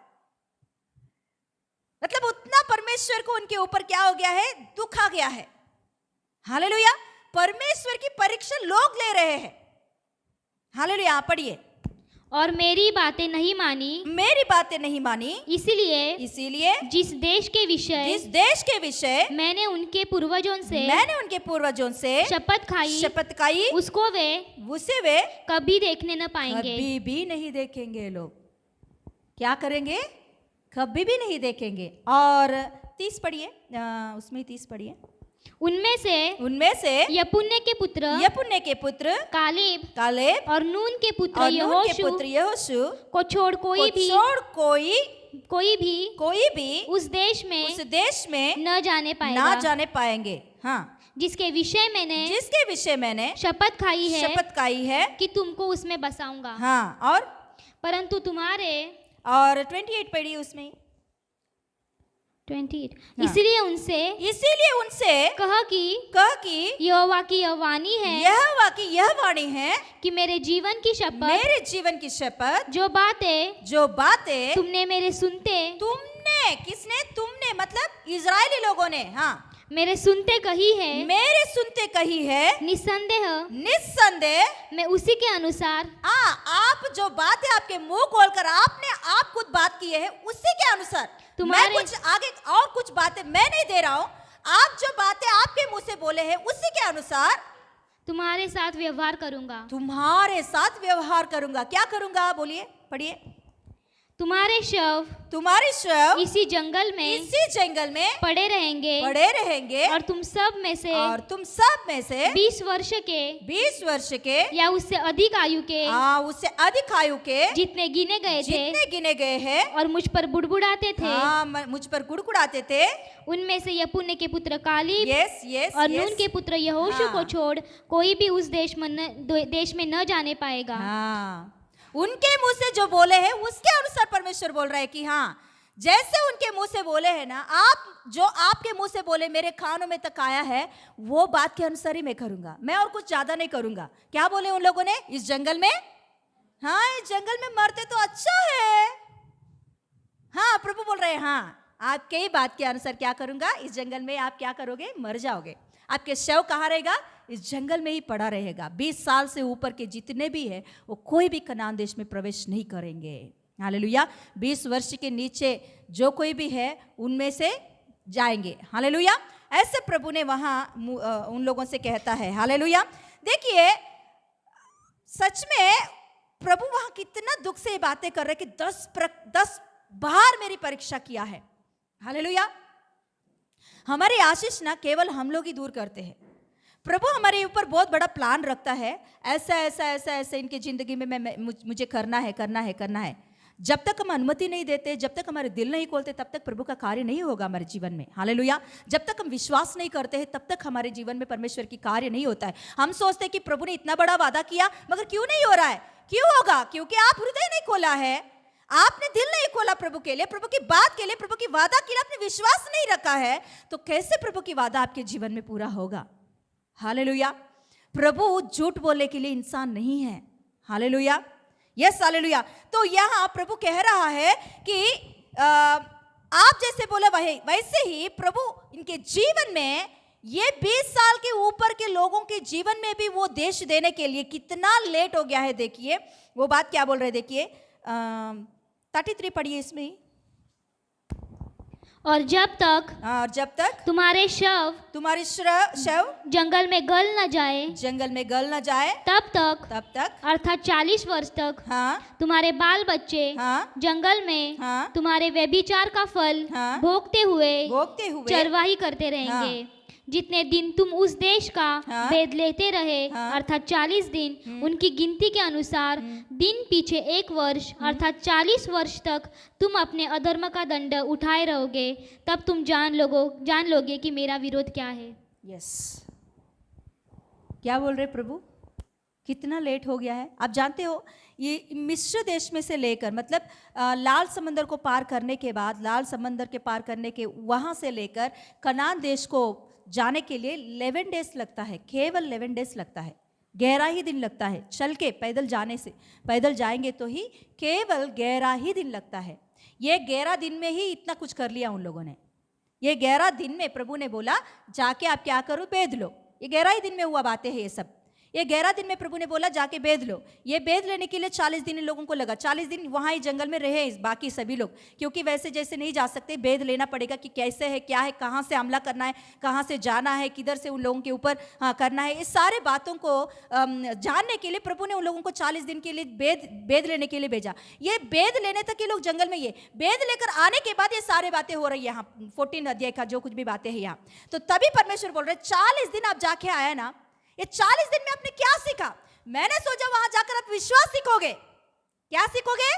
मतलब उतना परमेश्वर को उनके ऊपर क्या हो गया है? दुख आ गया है। हालेलुया। परमेश्वर की परीक्षा लोग ले रहे हैं। हालेलुया। पढ़िए। और मेरी बातें नहीं मानी, इसीलिए जिस देश के विषय मैंने उनके पूर्वजों से शपथ खाई उसे वे कभी देखने न पाएंगे। कभी भी नहीं देखेंगे। लोग क्या करेंगे? कभी भी नहीं देखेंगे। और 30 पढ़िए, उसमें 30 पढ़िए। उनमें से यपुन्ने के पुत्र कालेब और नून के पुत्र यहोशू को छोड़ कोई भी उस देश में न जाने पाएंगे। हाँ, जिसके विषय मैंने शपथ खाई है कि तुमको उसमें बसाऊंगा। हाँ, और परंतु तुम्हारे, और 28 पढ़िए उसमें 28। इसीलिए उनसे कह कि यहोवा की यह वाणी है कि मेरे जीवन की शपथ जो बातें तुमने तुमने मतलब इजरायली लोगों ने, हाँ, मेरे सुनते कही है, निस्संदेह मैं उसी के अनुसार, आप जो बातें आपके मुंह खोलकर आप खुद बात किए हैं, उसी के अनुसार मैं कुछ आगे और कुछ बातें मैं नहीं दे रहा हूँ। आप जो बातें आपके मुंह से बोले हैं, उसी के अनुसार तुम्हारे साथ व्यवहार करूंगा। क्या करूंगा? बोलिए, पढ़िए। तुम्हारे शव इसी जंगल में पड़े रहेंगे और तुम सब में से 20 वर्ष के या उससे अधिक आयु के जितने गिने गए हैं और मुझ पर बुड़बुड़ाते थे, उनमें से यपुन्ने के पुत्र कालेब और नून के पुत्र यहोशू को छोड़ कोई भी उस देश में न जाने पाएगा। उनके मुंह से जो बोले हैं उसके अनुसार परमेश्वर बोल रहा है कि हाँ, जैसे उनके मुंह से बोले हैं ना, आप जो आपके मुंह से बोले मेरे कानों में तक आया है, वो बात के अनुसार ही मैं करूंगा, मैं और कुछ ज्यादा नहीं करूंगा। क्या बोले उन लोगों ने इस जंगल में? हाँ, इस जंगल में मरते तो अच्छा है। हाँ, प्रभु बोल रहे हैं, हाँ आपके ही बात के अनुसार क्या करूंगा, इस जंगल में आप क्या करोगे, मर जाओगे। आपके शव कहाँ रहेगा? इस जंगल में ही पड़ा रहेगा। 20 साल से ऊपर के जितने भी है वो कोई भी कनान देश में प्रवेश नहीं करेंगे। हालेलुया। 20 वर्ष के नीचे जो कोई भी है उनमें से जाएंगे। हालेलुया। ऐसे प्रभु ने वहां उन लोगों से कहता है। हालेलुया। देखिए सच में प्रभु वहां कितना दुख से ये बातें कर रहे कि 10 बार मेरी परीक्षा किया है। हालेलुया। हमारी आशीष ना केवल हम लोग ही दूर करते हैं। प्रभु हमारे ऊपर बहुत बड़ा प्लान रखता है, ऐसा ऐसा ऐसा ऐसा इनकी जिंदगी में मुझे करना है। जब तक हम अनुमति नहीं देते, जब तक हमारे दिल नहीं खोलते, तब तक प्रभु का कार्य नहीं होगा हमारे जीवन में। हालेलुया। जब तक हम विश्वास नहीं करते हैं, तब तक हमारे जीवन में परमेश्वर की कार्य नहीं होता है। हम सोचते हैं कि प्रभु ने इतना बड़ा वादा किया मगर क्यों नहीं हो रहा है। क्यों होगा? क्योंकि आप हृदय नहीं खोला है, आपने दिल नहीं खोला प्रभु के लिए, प्रभु की बात के लिए, प्रभु की वादा के लिए आपने विश्वास नहीं रखा है, तो कैसे प्रभु की वादा आपके जीवन में पूरा होगा। हालेलुया। प्रभु झूठ बोलने के लिए इंसान नहीं है। हालेलुया। Yes, hallelujah. तो यहाँ प्रभु कह रहा है कि आप जैसे बोला वैसे ही प्रभु इनके जीवन में ये 20 साल के ऊपर के लोगों के जीवन में भी वो देश देने के लिए कितना लेट हो गया है। देखिए वो बात क्या बोल रहे, देखिए 33 पढ़िए इसमें। और जब तक तुम्हारे शव जंगल में गल न जाए तब तक अर्थात 40 वर्ष तक तुम्हारे बाल बच्चे जंगल में तुम्हारे व्यभिचार का फल भोगते हुए चरवाही करते रहेंगे। जितने दिन तुम उस देश का भेद लेते रहे अर्थात 40 दिन, उनकी गिनती के अनुसार दिन पीछे 1 वर्ष अर्थात 40 वर्ष तक तुम अपने अधर्म का दंड उठाए रहोगे। तब तुम जान लोगे कि मेरा विरोध क्या है। यस, क्या बोल रहे प्रभु? कितना लेट हो गया है। आप जानते हो ये मिस्र देश में से लेकर, मतलब लाल समंदर को पार करने के बाद, लाल समंदर के पार करने के वहाँ से लेकर कनान देश को जाने के लिए 11 डेज लगता है, केवल 11 डेज लगता है। 11 ही दिन लगता है चल के, पैदल जाएंगे तो ही केवल 11 ही दिन लगता है। ये 11 दिन में ही इतना कुछ कर लिया उन लोगों ने। ये 11 दिन में प्रभु ने बोला जाके आप क्या करो, बेद लो। ये 11 ही दिन में हुआ बातें हैं ये सब। ये 11 दिन में प्रभु ने बोला जाके बेद लो। ये बेद लेने के लिए 40 दिन इन लोगों को लगा। 40 दिन वहाँ ही जंगल में रहे बाकी सभी लोग, क्योंकि वैसे जैसे नहीं जा सकते, बेद लेना पड़ेगा कि कैसे है, क्या है, कहाँ से हमला करना है, कहाँ से जाना है, किधर से उन लोगों के ऊपर करना है। इस सारे बातों को जानने के लिए प्रभु ने उन लोगों को 40 दिन के लिए बेद लेने के लिए भेजा। ये बेद लेने तक ये लोग जंगल में, ये बेद लेकर आने के बाद ये सारे बातें हो रही है यहाँ 14 अध्याय का जो कुछ भी बातें हैं यहाँ। तो तभी परमेश्वर बोल रहे 40 दिन आप जाके आया ना, ये 40 दिन में आपने क्या सीखा? मैंने सोचा वहां जाकर आप विश्वास सीखोगे। क्या सीखोगे?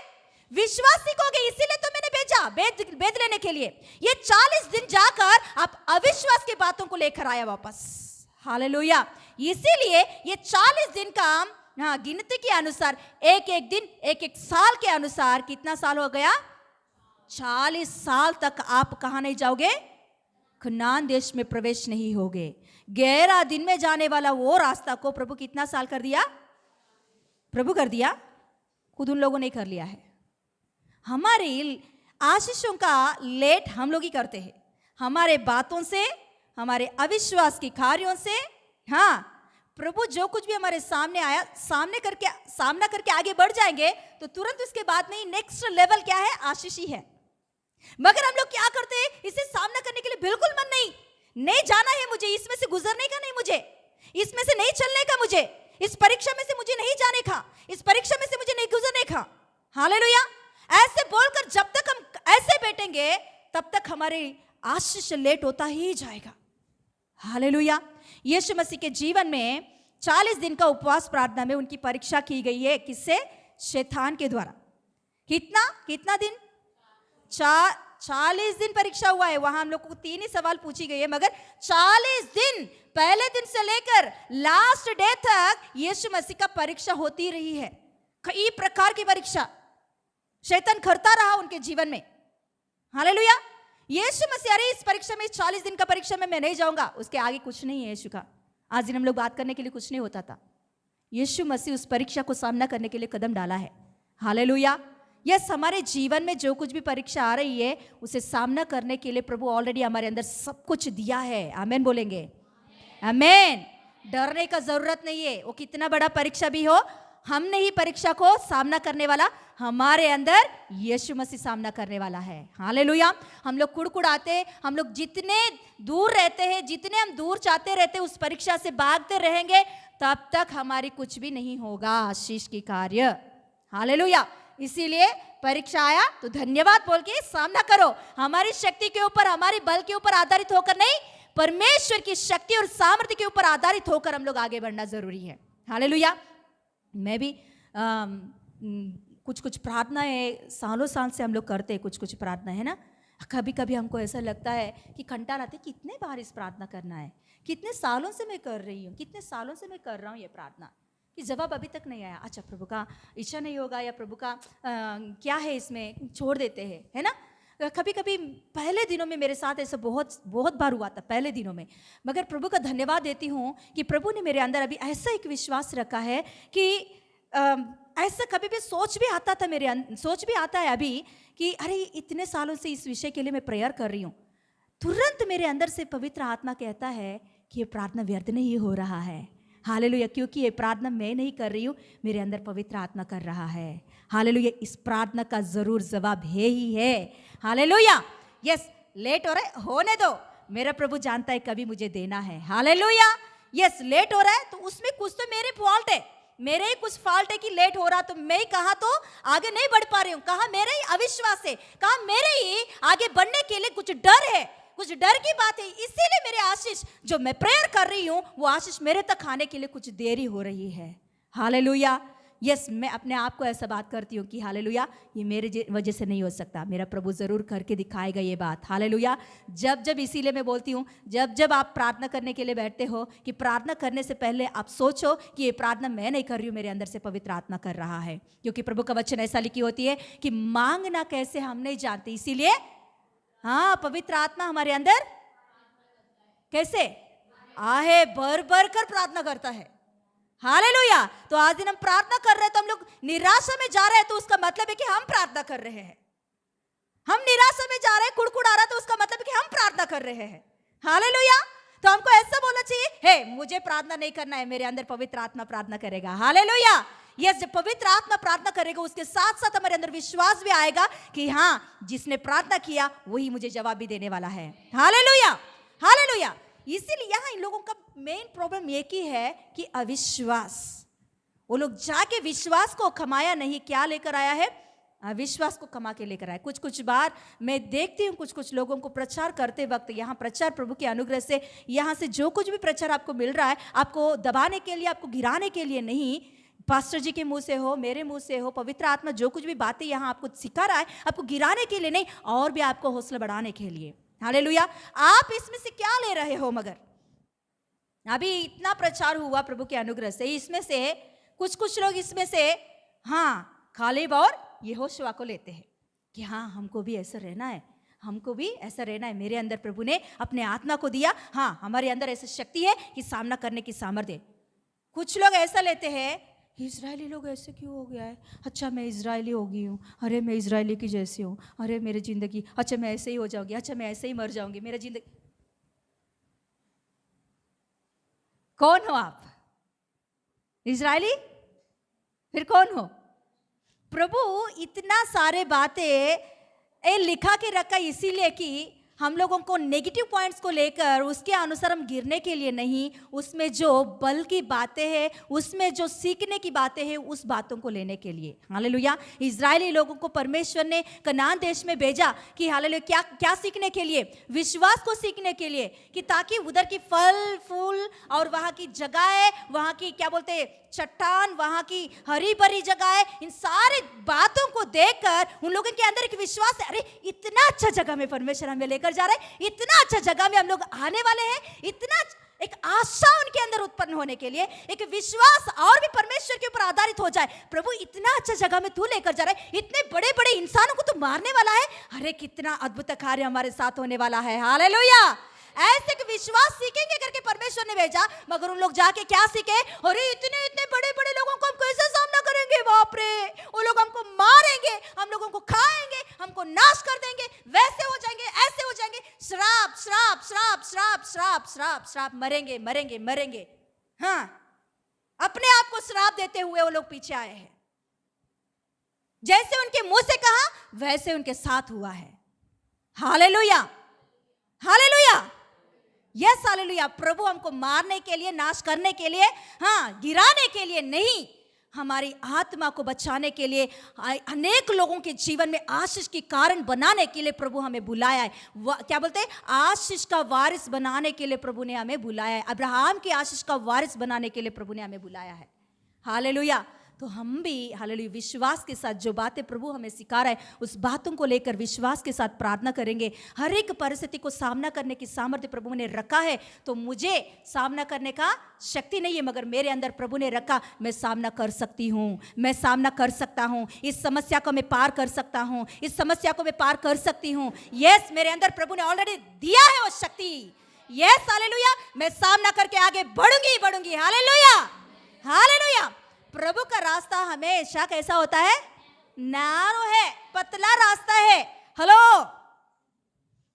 विश्वास सीखोगे, इसीलिए तो मैंने भेजा बेद लेने के लिए। ये 40 दिन जाकर आप अविश्वास की बातों को लेकर आया वापस। हालेलुया। इसीलिए ये 40 दिन का गिनती के अनुसार एक दिन, एक साल के अनुसार कितना साल हो गया? 40 साल तक आप कहां नहीं जाओगे? कनान देश में प्रवेश नहीं होगे। 11 दिन में जाने वाला वो रास्ता को प्रभु कितना साल कर दिया? प्रभु कर दिया, खुद उन लोगों ने कर लिया है। हमारी आशीषों का लेट हम लोग ही करते हैं, हमारे बातों से, हमारे अविश्वास की कार्यों से। हाँ, प्रभु जो कुछ भी हमारे सामने आया, सामना करके आगे बढ़ जाएंगे तो तुरंत उसके बाद में नेक्स्ट लेवल क्या है? आशीष ही है। मगर हम लोग क्या करते हैं? इसे सामना करने के लिए बिल्कुल मन नहीं जाना है मुझे, इसमें से गुजरने का नहीं, मुझे इसमें से नहीं चलने का, मुझे इस परीक्षा में से मुझे नहीं जाने का, इस परीक्षा में से मुझे नहीं गुजरने का। हालेलुया। ऐसे बोलकर जब तक हम ऐसे बैठेंगे तब तक हमारे आशीष लेट होता ही जाएगा। हालेलुया। यीशु मसीह के जीवन में 40 दिन का उपवास प्रार्थना में उनकी परीक्षा की गई है। किससे? शैतान के द्वारा। कितना दिन? 40 दिन परीक्षा हुआ है। वहां हम लोग को 3 ही सवाल पूछी गई है, मगर 40 दिन, पहले दिन से लेकर लास्ट डे तक यीशु मसीह का परीक्षा होती रही है। कई प्रकार की परीक्षा शैतान करता रहा उनके जीवन में। हालेलुया। यीशु मसीह, अरे इस परीक्षा में 40 दिन का परीक्षा में मैं नहीं जाऊंगा, उसके आगे कुछ नहीं है यीशु का। आज दिन हम लोग बात करने के लिए कुछ नहीं होता था। यीशु मसीह उस परीक्षा को सामना करने के लिए कदम डाला है। हालेलुया। यस, हमारे जीवन में जो कुछ भी परीक्षा आ रही है उसे सामना करने के लिए प्रभु ऑलरेडी हमारे अंदर सब कुछ दिया है। आमेन बोलेंगे? आमेन। डरने का जरूरत नहीं है। वो कितना बड़ा परीक्षा भी हो, हम नहीं परीक्षा को सामना करने वाला, हमारे अंदर यीशु मसीह सामना करने वाला है। हालेलुया। हम लोग कुड़कुड़ाते, हम लोग जितने दूर रहते हैं, जितने हम दूर चाहते रहते हैं, उस परीक्षा से भागते रहेंगे, तब तक हमारी कुछ भी नहीं होगा आशीष की कार्य। हालेलुया। इसीलिए परीक्षा आया तो धन्यवाद बोल के सामना करो। हमारी शक्ति के ऊपर, हमारी बल के ऊपर आधारित होकर नहीं, परमेश्वर की शक्ति और सामर्थ्य के ऊपर आधारित होकर हम लोग आगे बढ़ना जरूरी है। हालेलुया। मैं भी कुछ कुछ प्रार्थनाएं सालों साल से हम लोग करते हैं, कुछ कुछ प्रार्थना है ना। कभी कभी हमको ऐसा लगता है कि कंटाल आते, कितने बार इस प्रार्थना करना है, कितने सालों से मैं कर रही हूँ, कितने सालों से मैं कर रहा हूँ ये प्रार्थना, कि जवाब अभी तक नहीं आया। अच्छा, प्रभु का इच्छा नहीं होगा या प्रभु का क्या है, इसमें छोड़ देते हैं, है ना। कभी कभी पहले दिनों में मेरे साथ ऐसा बहुत बहुत बार हुआ था, पहले दिनों में। मगर प्रभु का धन्यवाद देती हूँ कि प्रभु ने मेरे अंदर अभी ऐसा एक विश्वास रखा है कि ऐसा कभी भी सोच भी आता था, सोच भी आता है अभी कि अरे इतने सालों से इस विषय के लिए मैं प्रेयर कर रही हूँ, तुरंत मेरे अंदर से पवित्र आत्मा कहता है कि ये प्रार्थना व्यर्थ नहीं हो रहा है। हालेलुया। क्योंकि ये प्रार्थना मैं नहीं कर रही हूँ, मेरे अंदर पवित्र आत्मा कर रहा है। हालेलुया। इस प्रार्थना का जरूर जवाब है ही है। हालेलुया। यस, लेट हो रहा है, होने दो, मेरा प्रभु जानता है कभी मुझे देना है। हालेलुया। यस, लेट हो रहा है तो उसमें कुछ तो मेरे फॉल्ट है, मेरे ही कुछ फॉल्ट है कि लेट हो रहा, तो मैं कहा तो आगे नहीं बढ़ पा रही हूँ, कहा मेरे ही अविश्वास है, कहा मेरे ही आगे बढ़ने के लिए कुछ डर है, कुछ डर की बात है। इसीलिए मेरे आशीष जो मैं प्रेयर कर रही हूँ वो आशीष मेरे तक आने के लिए कुछ देरी हो रही है। हालेलुया। यस, मैं अपने आप को ऐसा बात करती हूँ कि हालेलुया, ये मेरे वजह से नहीं हो सकता, मेरा प्रभु जरूर करके दिखाएगा ये बात। हालेलुया। जब जब, इसीलिए मैं बोलती हूँ, जब जब आप प्रार्थना करने के लिए बैठते हो, कि प्रार्थना करने से पहले आप सोचो कि ये प्रार्थना मैं नहीं कर रही हूँ, मेरे अंदर से पवित्र आत्मा कर रहा है। क्योंकि प्रभु का वचन ऐसा लिखी होती है कि मांगना कैसे हम नहीं जानते, इसीलिए हाँ, पवित्र आत्मा हमारे अंदर कैसे आहे भर भर कर प्रार्थना करता है। हालेलुया। तो आज दिन हम प्रार्थना कर रहे हैं तो हम लोग निराशा में जा रहे हैं, तो उसका मतलब है कि हम प्रार्थना कर रहे हैं। हम निराशा में जा रहे हैं, कुड़कुड़ा रहा है, तो उसका मतलब है कि हम प्रार्थना कर रहे हैं। हालेलुया। तो हमको ऐसा बोलना चाहिए, हे मुझे प्रार्थना नहीं करना है, मेरे अंदर पवित्र आत्मा प्रार्थना करेगा। हालेलुया। यस, जब पवित्र आत्मा प्रार्थना करेगा, उसके साथ साथ हमारे अंदर विश्वास भी आएगा कि हाँ, जिसने प्रार्थना किया वही मुझे जवाब भी देने वाला है। हालेलुया। हालेलुया। इसीलिए यहाँ इन लोगों का मेन प्रॉब्लम एक ही है कि अविश्वास। वो लोग जाके विश्वास को कमाया नहीं, क्या लेकर आया है, अविश्वास को कमा के लेकर आया। कुछ कुछ बार मैं देखती हूँ कुछ कुछ लोगों को प्रचार करते वक्त, यहाँ प्रचार प्रभु के अनुग्रह से, यहाँ से जो कुछ भी प्रचार आपको मिल रहा है, आपको दबाने के लिए, आपको गिराने के लिए नहीं, पास्टर जी के मुंह से हो, मेरे मुंह से हो, पवित्र आत्मा जो कुछ भी बातें यहाँ आपको सिखा रहा है, आपको गिराने के लिए नहीं, और भी आपको हौसला बढ़ाने के लिए। हालेलुया। आप इसमें से क्या ले रहे हो? मगर अभी इतना प्रचार हुआ प्रभु के अनुग्रह से, इसमें से कुछ कुछ लोग इसमें से हाँ कालेब और यहोशुआ को लेते हैं कि हाँ हमको भी ऐसा रहना है, हमको भी ऐसा रहना है, मेरे अंदर प्रभु ने अपने आत्मा को दिया, हाँ हमारे अंदर ऐसी शक्ति है कि सामना करने की सामर्थ्य। कुछ लोग ऐसा लेते हैं, इजरायली लोग ऐसे क्यों हो गया है, अच्छा मैं इजरायली हो गई हूँ, अरे मैं इजरायली की जैसी हूँ, अरे मेरी ज़िंदगी, अच्छा मैं ऐसे ही हो जाऊंगी, अच्छा मैं ऐसे ही मर जाऊंगी, मेरा जिंदगी। कौन हो आप? इजरायली? फिर कौन हो? प्रभु इतना सारे बातें लिखा के रखा इसीलिए कि हम लोगों को नेगेटिव पॉइंट्स को लेकर उसके अनुसार हम गिरने के लिए नहीं, उसमें जो बल की बातें हैं, उसमें जो सीखने की बातें हैं, उस बातों को लेने के लिए। हालेलुया। इजरायली लोगों को परमेश्वर ने कनान देश में भेजा कि हालेलुया क्या क्या सीखने के लिए? विश्वास को सीखने के लिए, कि ताकि उधर की फल फूल और वहाँ की जगह, वहाँ की क्या बोलते हैं चट्टान, वहाँ की हरी भरी जगह, इन सारे बातों को देखकर उन लोगों के अंदर एक विश्वास है, अरे इतना अच्छा जगह में परमेश्वर हमें लेकर जा रहा है, इतना अच्छा जगह में हम लोग आने वाले हैं, इतना एक आशा उनके अंदर उत्पन्न होने के लिए, एक विश्वास और भी परमेश्वर के ऊपर आधारित हो जाए। प्रभु इतना अच्छा जगह में तू लेकर जा रहा है, इतने बड़े बड़े इंसानों को तू मारने वाला है, अरे कितना अद्भुत कार्य हमारे साथ होने वाला है। हालेलुया। ऐसे एक विश्वास सीखेंगे करके परमेश्वर ने भेजा, मगर उन लोग जाके क्या सीखे, अरे इतने इतने बड़े बड़े लोगों को हम कैसे सामना करेंगे, बाप रे, वो लोग हमको मारेंगे, हम लोगों को खाएंगे, हमको नाश कर देंगे, वैसे हो जाएंगे, ऐसे हो जाएंगे, श्राप श्राप श्राप श्राप श्राप श्राप श्राप, मरेंगे मरेंगे मरेंगे। हाँ, अपने आप को श्राप देते हुए वो लोग पीछे आए हैं। जैसे उनके मुंह से कहा वैसे उनके साथ हुआ है। Hallelujah, hallelujah, yes hallelujah. प्रभु हमको मारने के लिए, नाश करने के लिए, हाँ, गिराने के लिए नहीं, हमारी आत्मा को बचाने के लिए, अनेक लोगों के जीवन में आशीष की कारण बनाने के लिए प्रभु हमें बुलाया है। क्या बोलते हैं, आशीष का वारिस बनाने के लिए प्रभु ने हमें बुलाया है। अब्राहम की आशीष का वारिस बनाने के लिए प्रभु ने हमें बुलाया है। हालेलुया। तो हम भी हालेलुया विश्वास के साथ जो बातें प्रभु हमें सिखा रहा है, उस बातों को लेकर विश्वास के साथ प्रार्थना करेंगे। हर एक परिस्थिति को सामना करने की सामर्थ्य प्रभु ने रखा है। तो मुझे सामना करने का शक्ति नहीं है, मगर मेरे अंदर प्रभु ने रखा, मैं सामना कर सकती हूँ, मैं सामना कर सकता हूँ, इस समस्या को मैं पार कर सकता हूँ, इस समस्या को मैं पार कर सकती हूँ। यस, मेरे अंदर प्रभु ने ऑलरेडी दिया है वो शक्ति। यस हालेलुया, मैं सामना करके आगे बढ़ूंगी बढ़ूंगी। Hallelujah, hallelujah. प्रभु का रास्ता हमेशा कैसा होता है, नैरो है, पतला रास्ता है। हेलो,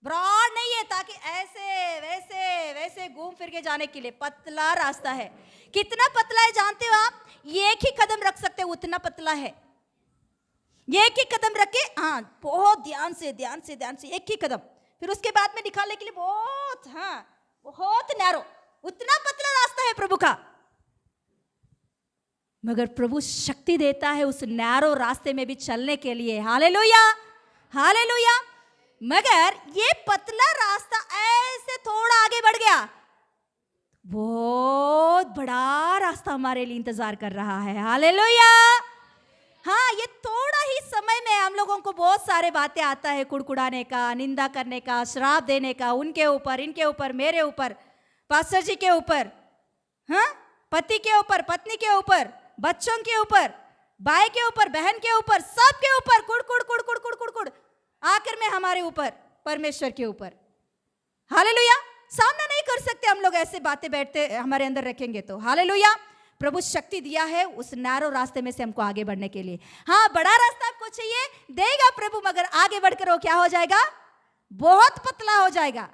ब्रॉड नहीं है ताकि ऐसे वैसे वैसे घूम फिर के जाने के लिए, पतला रास्ता है। कितना पतला है जानते हो आप, एक ही कदम रख सकते हो, उतना पतला है। एक ही कदम रख के, हाँ, बहुत ध्यान से ध्यान से ध्यान से एक ही कदम, फिर उसके बाद में निकालने के लिए बहुत, हाँ, बहुत नैरो, उतना पतला रास्ता है प्रभु का। मगर प्रभु शक्ति देता है उस नैरो रास्ते में भी चलने के लिए। Hallelujah, hallelujah. मगर ये पतला रास्ता ऐसे थोड़ा आगे बढ़ गया, बहुत बड़ा रास्ता हमारे लिए इंतजार कर रहा है। हालेलुया। हाँ, ये थोड़ा ही समय में हम लोगों को बहुत सारे बातें आता है, कुड़कुड़ाने का, निंदा करने का, श्राप देने का, उनके ऊपर, इनके ऊपर, मेरे ऊपर, पास्टर जी के ऊपर, हाँ, पति के ऊपर, पत्नी के ऊपर, बच्चों के ऊपर, भाई के ऊपर, बहन के ऊपर, सब के ऊपर, कुड़ कुड़ कुड़ कुड़ कुड़ कुड़ कुड़, आखिर में हमारे ऊपर, परमेश्वर के ऊपर। हालेलुया। सामना नहीं कर सकते हम लोग, ऐसे बातें बैठते हमारे अंदर रखेंगे तो। हालेलुया। प्रभु शक्ति दिया है उस नैरो रास्ते में से हमको आगे बढ़ने के लिए। हाँ, बड़ा रास्ता आपको चाहिए, देगा प्रभु, मगर आगे बढ़कर वो क्या हो जाएगा, बहुत पतला हो जाएगा,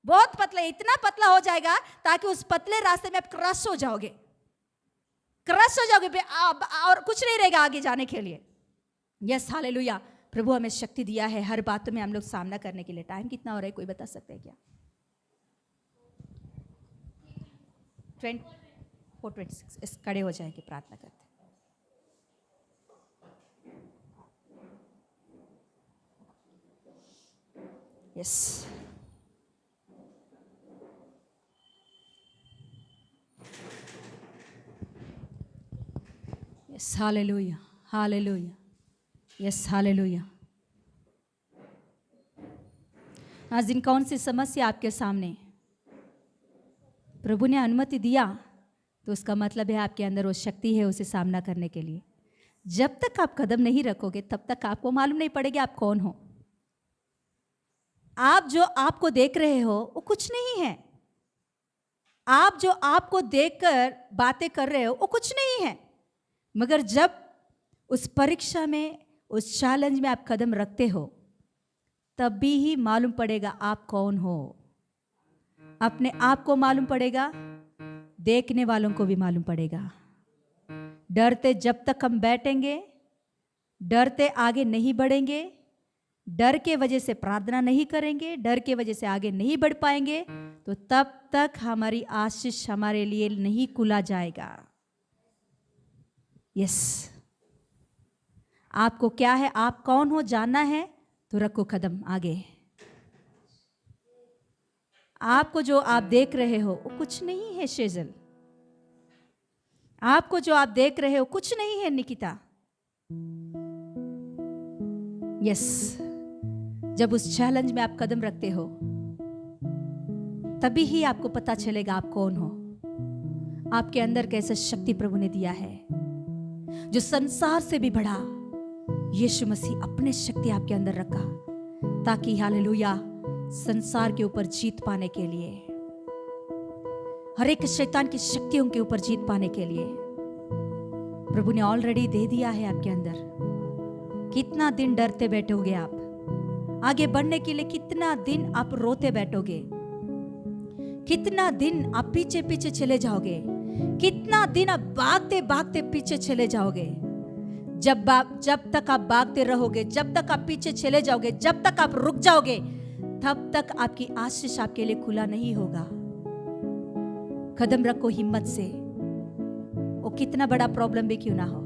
बहुत पतला, इतना पतला हो जाएगा ताकि उस पतले रास्ते में आप क्रश हो जाओगे, क्रश हो जाओगे, और कुछ नहीं रहेगा आगे जाने के लिए। Yes hallelujah. प्रभु हमें शक्ति दिया है हर बात में हम लोग सामना करने के लिए। टाइम कितना हो रहा है, कोई बता सकते हैं क्या? 4:26। खड़े हो जाएंगे, प्रार्थना करते हैं। Yes, yes hallelujah, hallelujah, yes hallelujah. आज दिन कौन सी समस्या आपके सामने प्रभु ने अनुमति दिया, तो उसका मतलब है आपके अंदर वो शक्ति है उसे सामना करने के लिए। जब तक आप कदम नहीं रखोगे तब तक आपको मालूम नहीं पड़ेगा आप कौन हो। आप जो आपको देख रहे हो वो कुछ नहीं है, आप जो आपको देखकर बातें कर रहे हो वो कुछ नहीं है, मगर जब उस परीक्षा में, उस चैलेंज में आप कदम रखते हो, तब भी ही मालूम पड़ेगा आप कौन हो। अपने आप को मालूम पड़ेगा, देखने वालों को भी मालूम पड़ेगा। डरते जब तक हम बैठेंगे, डरते आगे नहीं बढ़ेंगे, डर के वजह से प्रार्थना नहीं करेंगे, डर के वजह से आगे नहीं बढ़ पाएंगे, तो तब तक हमारी आशीष हमारे लिए नहीं खुला जाएगा। यस, आपको क्या है, आप कौन हो जानना है, तो रखो कदम आगे। आपको जो आप देख रहे हो वो कुछ नहीं है शेजल, आपको जो आप देख रहे हो कुछ नहीं है निकिता। यस, जब उस चैलेंज में आप कदम रखते हो तभी ही आपको पता चलेगा आप कौन हो। आपके अंदर कैसे शक्ति प्रभु ने दिया है, जो संसार से भी बड़ा यीशु मसीह अपने शक्ति आपके अंदर रखा, ताकि हालेलुया संसार के ऊपर जीत पाने के लिए, हर एक शैतान की शक्तियों के ऊपर जीत पाने के लिए प्रभु ने ऑलरेडी दे दिया है आपके अंदर। कितना दिन डरते बैठोगे आप, आगे बढ़ने के लिए कितना दिन आप रोते बैठोगे, कितना दिन आप पीछे पीछे चले जाओगे, कितना दिन आप भागते भागते पीछे चले जाओगे। जब तक आप भागते रहोगे, जब तक आप पीछे चले जाओगे, जब तक आप रुक जाओगे, तब तक आपकी आशीष आपके लिए खुला नहीं होगा। कदम रखो हिम्मत से, वो कितना बड़ा प्रॉब्लम भी क्यों ना हो,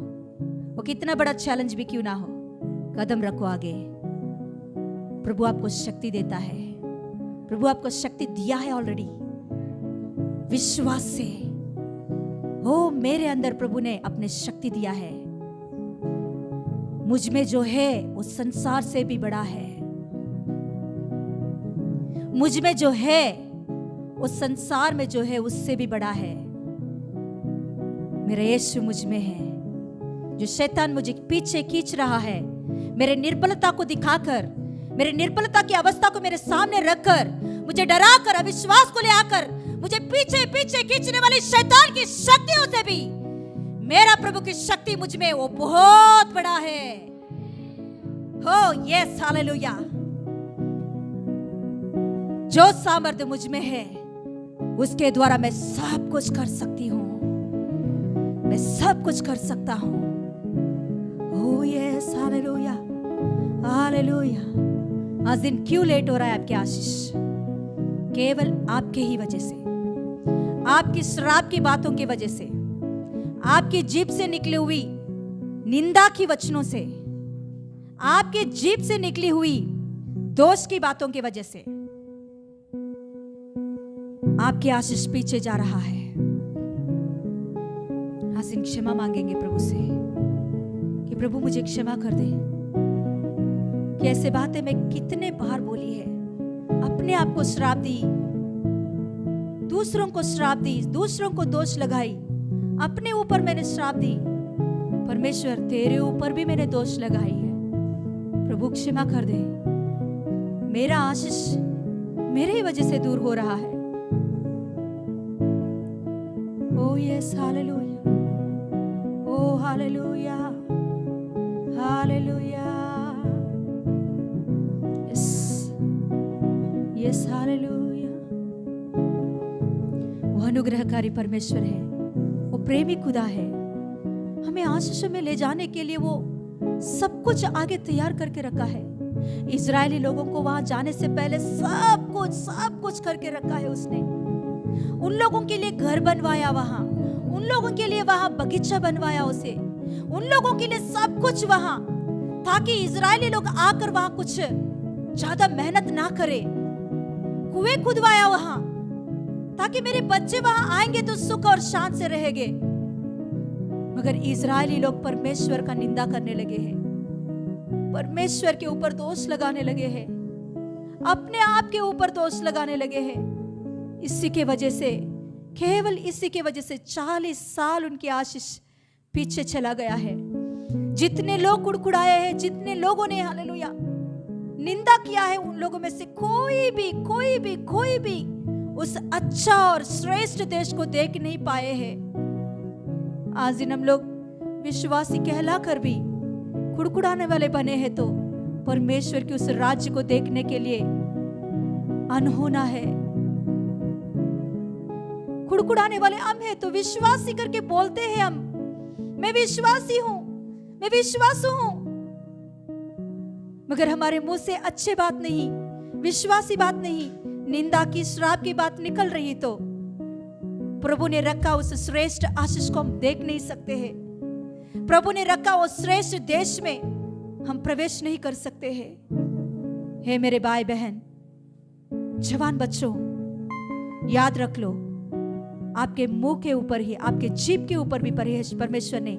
वो कितना बड़ा चैलेंज भी क्यों ना हो, कदम रखो आगे। प्रभु आपको शक्ति देता है, प्रभु आपको शक्ति दिया है ऑलरेडी। विश्वास से, ओ मेरे अंदर प्रभु ने अपने शक्ति दिया है, मुझ में जो है वो संसार से भी बड़ा है, मुझ में जो है वो संसार में जो है उससे भी बड़ा है। मेरा यीशु मुझ में है। जो शैतान मुझे पीछे खींच रहा है, मेरे निर्बलता को दिखाकर, मेरे निर्बलता की अवस्था को मेरे सामने रखकर, मुझे डराकर, अविश्वास को ले आकर मुझे पीछे पीछे खींचने वाली शैतान की शक्तियों से भी मेरा प्रभु की शक्ति मुझ में वो बहुत बड़ा है। हो यस हालेलुया। जो सामर्थ्य मुझ में है उसके द्वारा मैं सब कुछ कर सकती हूँ, मैं सब कुछ कर सकता हूँ। Oh yes hallelujah hallelujah. आज दिन क्यों लेट हो रहा है आपकी आशीष? केवल आपके ही वजह से, आपकी शराब की बातों की वजह से, आपकी जीभ से निकली हुई निंदा की वचनों से, आपकी जीभ से निकली हुई दोष की बातों की वजह से आपकी आशीष पीछे जा रहा है। आज इन क्षमा मांगेंगे प्रभु से कि प्रभु मुझे क्षमा कर दे कि ऐसे बातें मैं कितने बार बोली है, अपने आप को श्राप दी, दूसरों को श्राप दी, दूसरों को दोष लगाई, अपने ऊपर मैंने श्राप दी। परमेश्वर तेरे ऊपर भी मैंने दोष लगाई है, प्रभु क्षमा कर दे। मेरा आशीष मेरे ही वजह से दूर हो रहा है। Oh yes, hallelujah. Oh hallelujah. Hallelujah. Yes. Yes, hallelujah. वो अनुग्रहकारी परमेश्वर है, वो प्रेमी खुदा है। हमें आशीषों में ले जाने के लिए वो सब कुछ आगे तैयार करके रखा है। इजरायली लोगों को वहां जाने से पहले सब कुछ करके रखा है उसने। उन लोगों के लिए घर बनवाया वहां, उन लोगों के लिए वहां बगीचा बनवाया उसे, उन लोगों के लिए सब कुछ वहां, ताकि इजरायली लोग आकर वहां कुछ ज्यादा मेहनत ना करे। कुएं खुदवाया वहां, ताकि मेरे बच्चे वहां आएंगे तो सुख और शांत से रहेंगे। मगर इजरायली लोग परमेश्वर का निंदा करने लगे हैं, परमेश्वर के ऊपर दोष लगाने लगे हैं, अपने आप के ऊपर दोष लगाने लगे हैं। इसी के वजह से, केवल इसी के वजह से 40 साल उनकी आशीष पीछे चला गया है। जितने लोग कुड़कुड़ाए हैं, जितने लोगों ने हालेलुया निंदा किया है, उन लोगों में से कोई भी उस अच्छा और श्रेष्ठ देश को देख नहीं पाए हैं। आज दिन हम लोग विश्वासी कहलाकर भी कुड़कुड़ाने वाले बने हैं, तो परमेश्वर के उस राज्य को देखने के लिए अनहोना है। कुड़कुड़ाने वाले हम हैं तो विश्वासी करके बोलते हैं हम, मैं विश्वासी हूं, मैं विश्वासु हूं, मगर हमारे मुंह से अच्छे बात नहीं, विश्वासी बात नहीं, निंदा की, श्राप की बात निकल रही तो प्रभु ने रखा उस श्रेष्ठ आशीष को हम देख नहीं सकते हैं। प्रभु ने रखा उस श्रेष्ठ देश में हम प्रवेश नहीं कर सकते हैं। हे मेरे भाई बहन, जवान बच्चों, याद रख लो, आपके मुंह के ऊपर ही, आपके जीभ के ऊपर भी परमेश्वर ने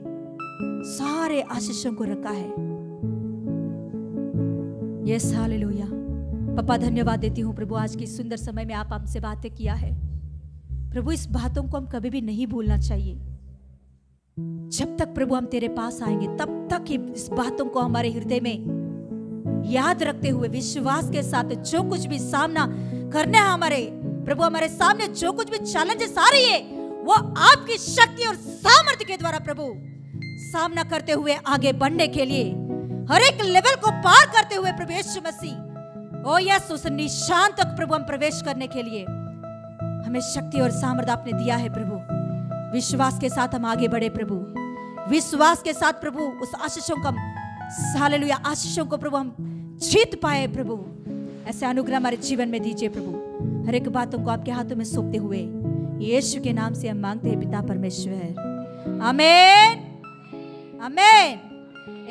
सारे आशीषों को रखा है। Yes hallelujah. पापा धन्यवाद देती हूँ प्रभु, आज की सुंदर समय में आप हमसे बातें किया है प्रभु। इस बातों को हम कभी भी नहीं भूलना चाहिए। जब तक प्रभु हम तेरे पास आएंगे तब तक ही इस बातों को हमारे हृदय में याद रखते हुए विश्वास के साथ जो कुछ भी सामना करना है हमारे प्रभु, हमारे सामने जो कुछ भी चैलेंजेस आ रही है वो आपकी शक्ति और सामर्थ्य के द्वारा प्रभु सामना करते हुए आगे बढ़ने के लिए, हर एक लेवल को पार करते हुए प्रभु यीशु मसीह, ओ यस, उस निशान तक प्रभु हम प्रवेश करने के लिए हमें शक्ति और सामर्थ्य आपने दिया है प्रभु। विश्वास के साथ हम आगे बढ़े प्रभु, विश्वास के साथ प्रभु उस आशीषों का, हालेलुया, आशीषों को प्रभु हम जीत पाए प्रभु। ऐसे अनुग्रह हमारे जीवन में दीजिए प्रभु। हर एक बातों को आपके हाथों में सौंपते हुए यीशु के नाम से हम मांगते हैं पिता परमेश्वर, आमेन आमेन।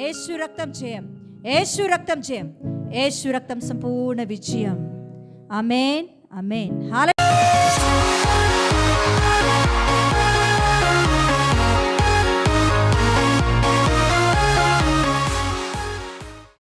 యేసు రక్తం జయం, యేసు రక్తం జయం, యేసు రక్తం సంపూర్ణ విజయం. ఆమేన్ ఆమేన్.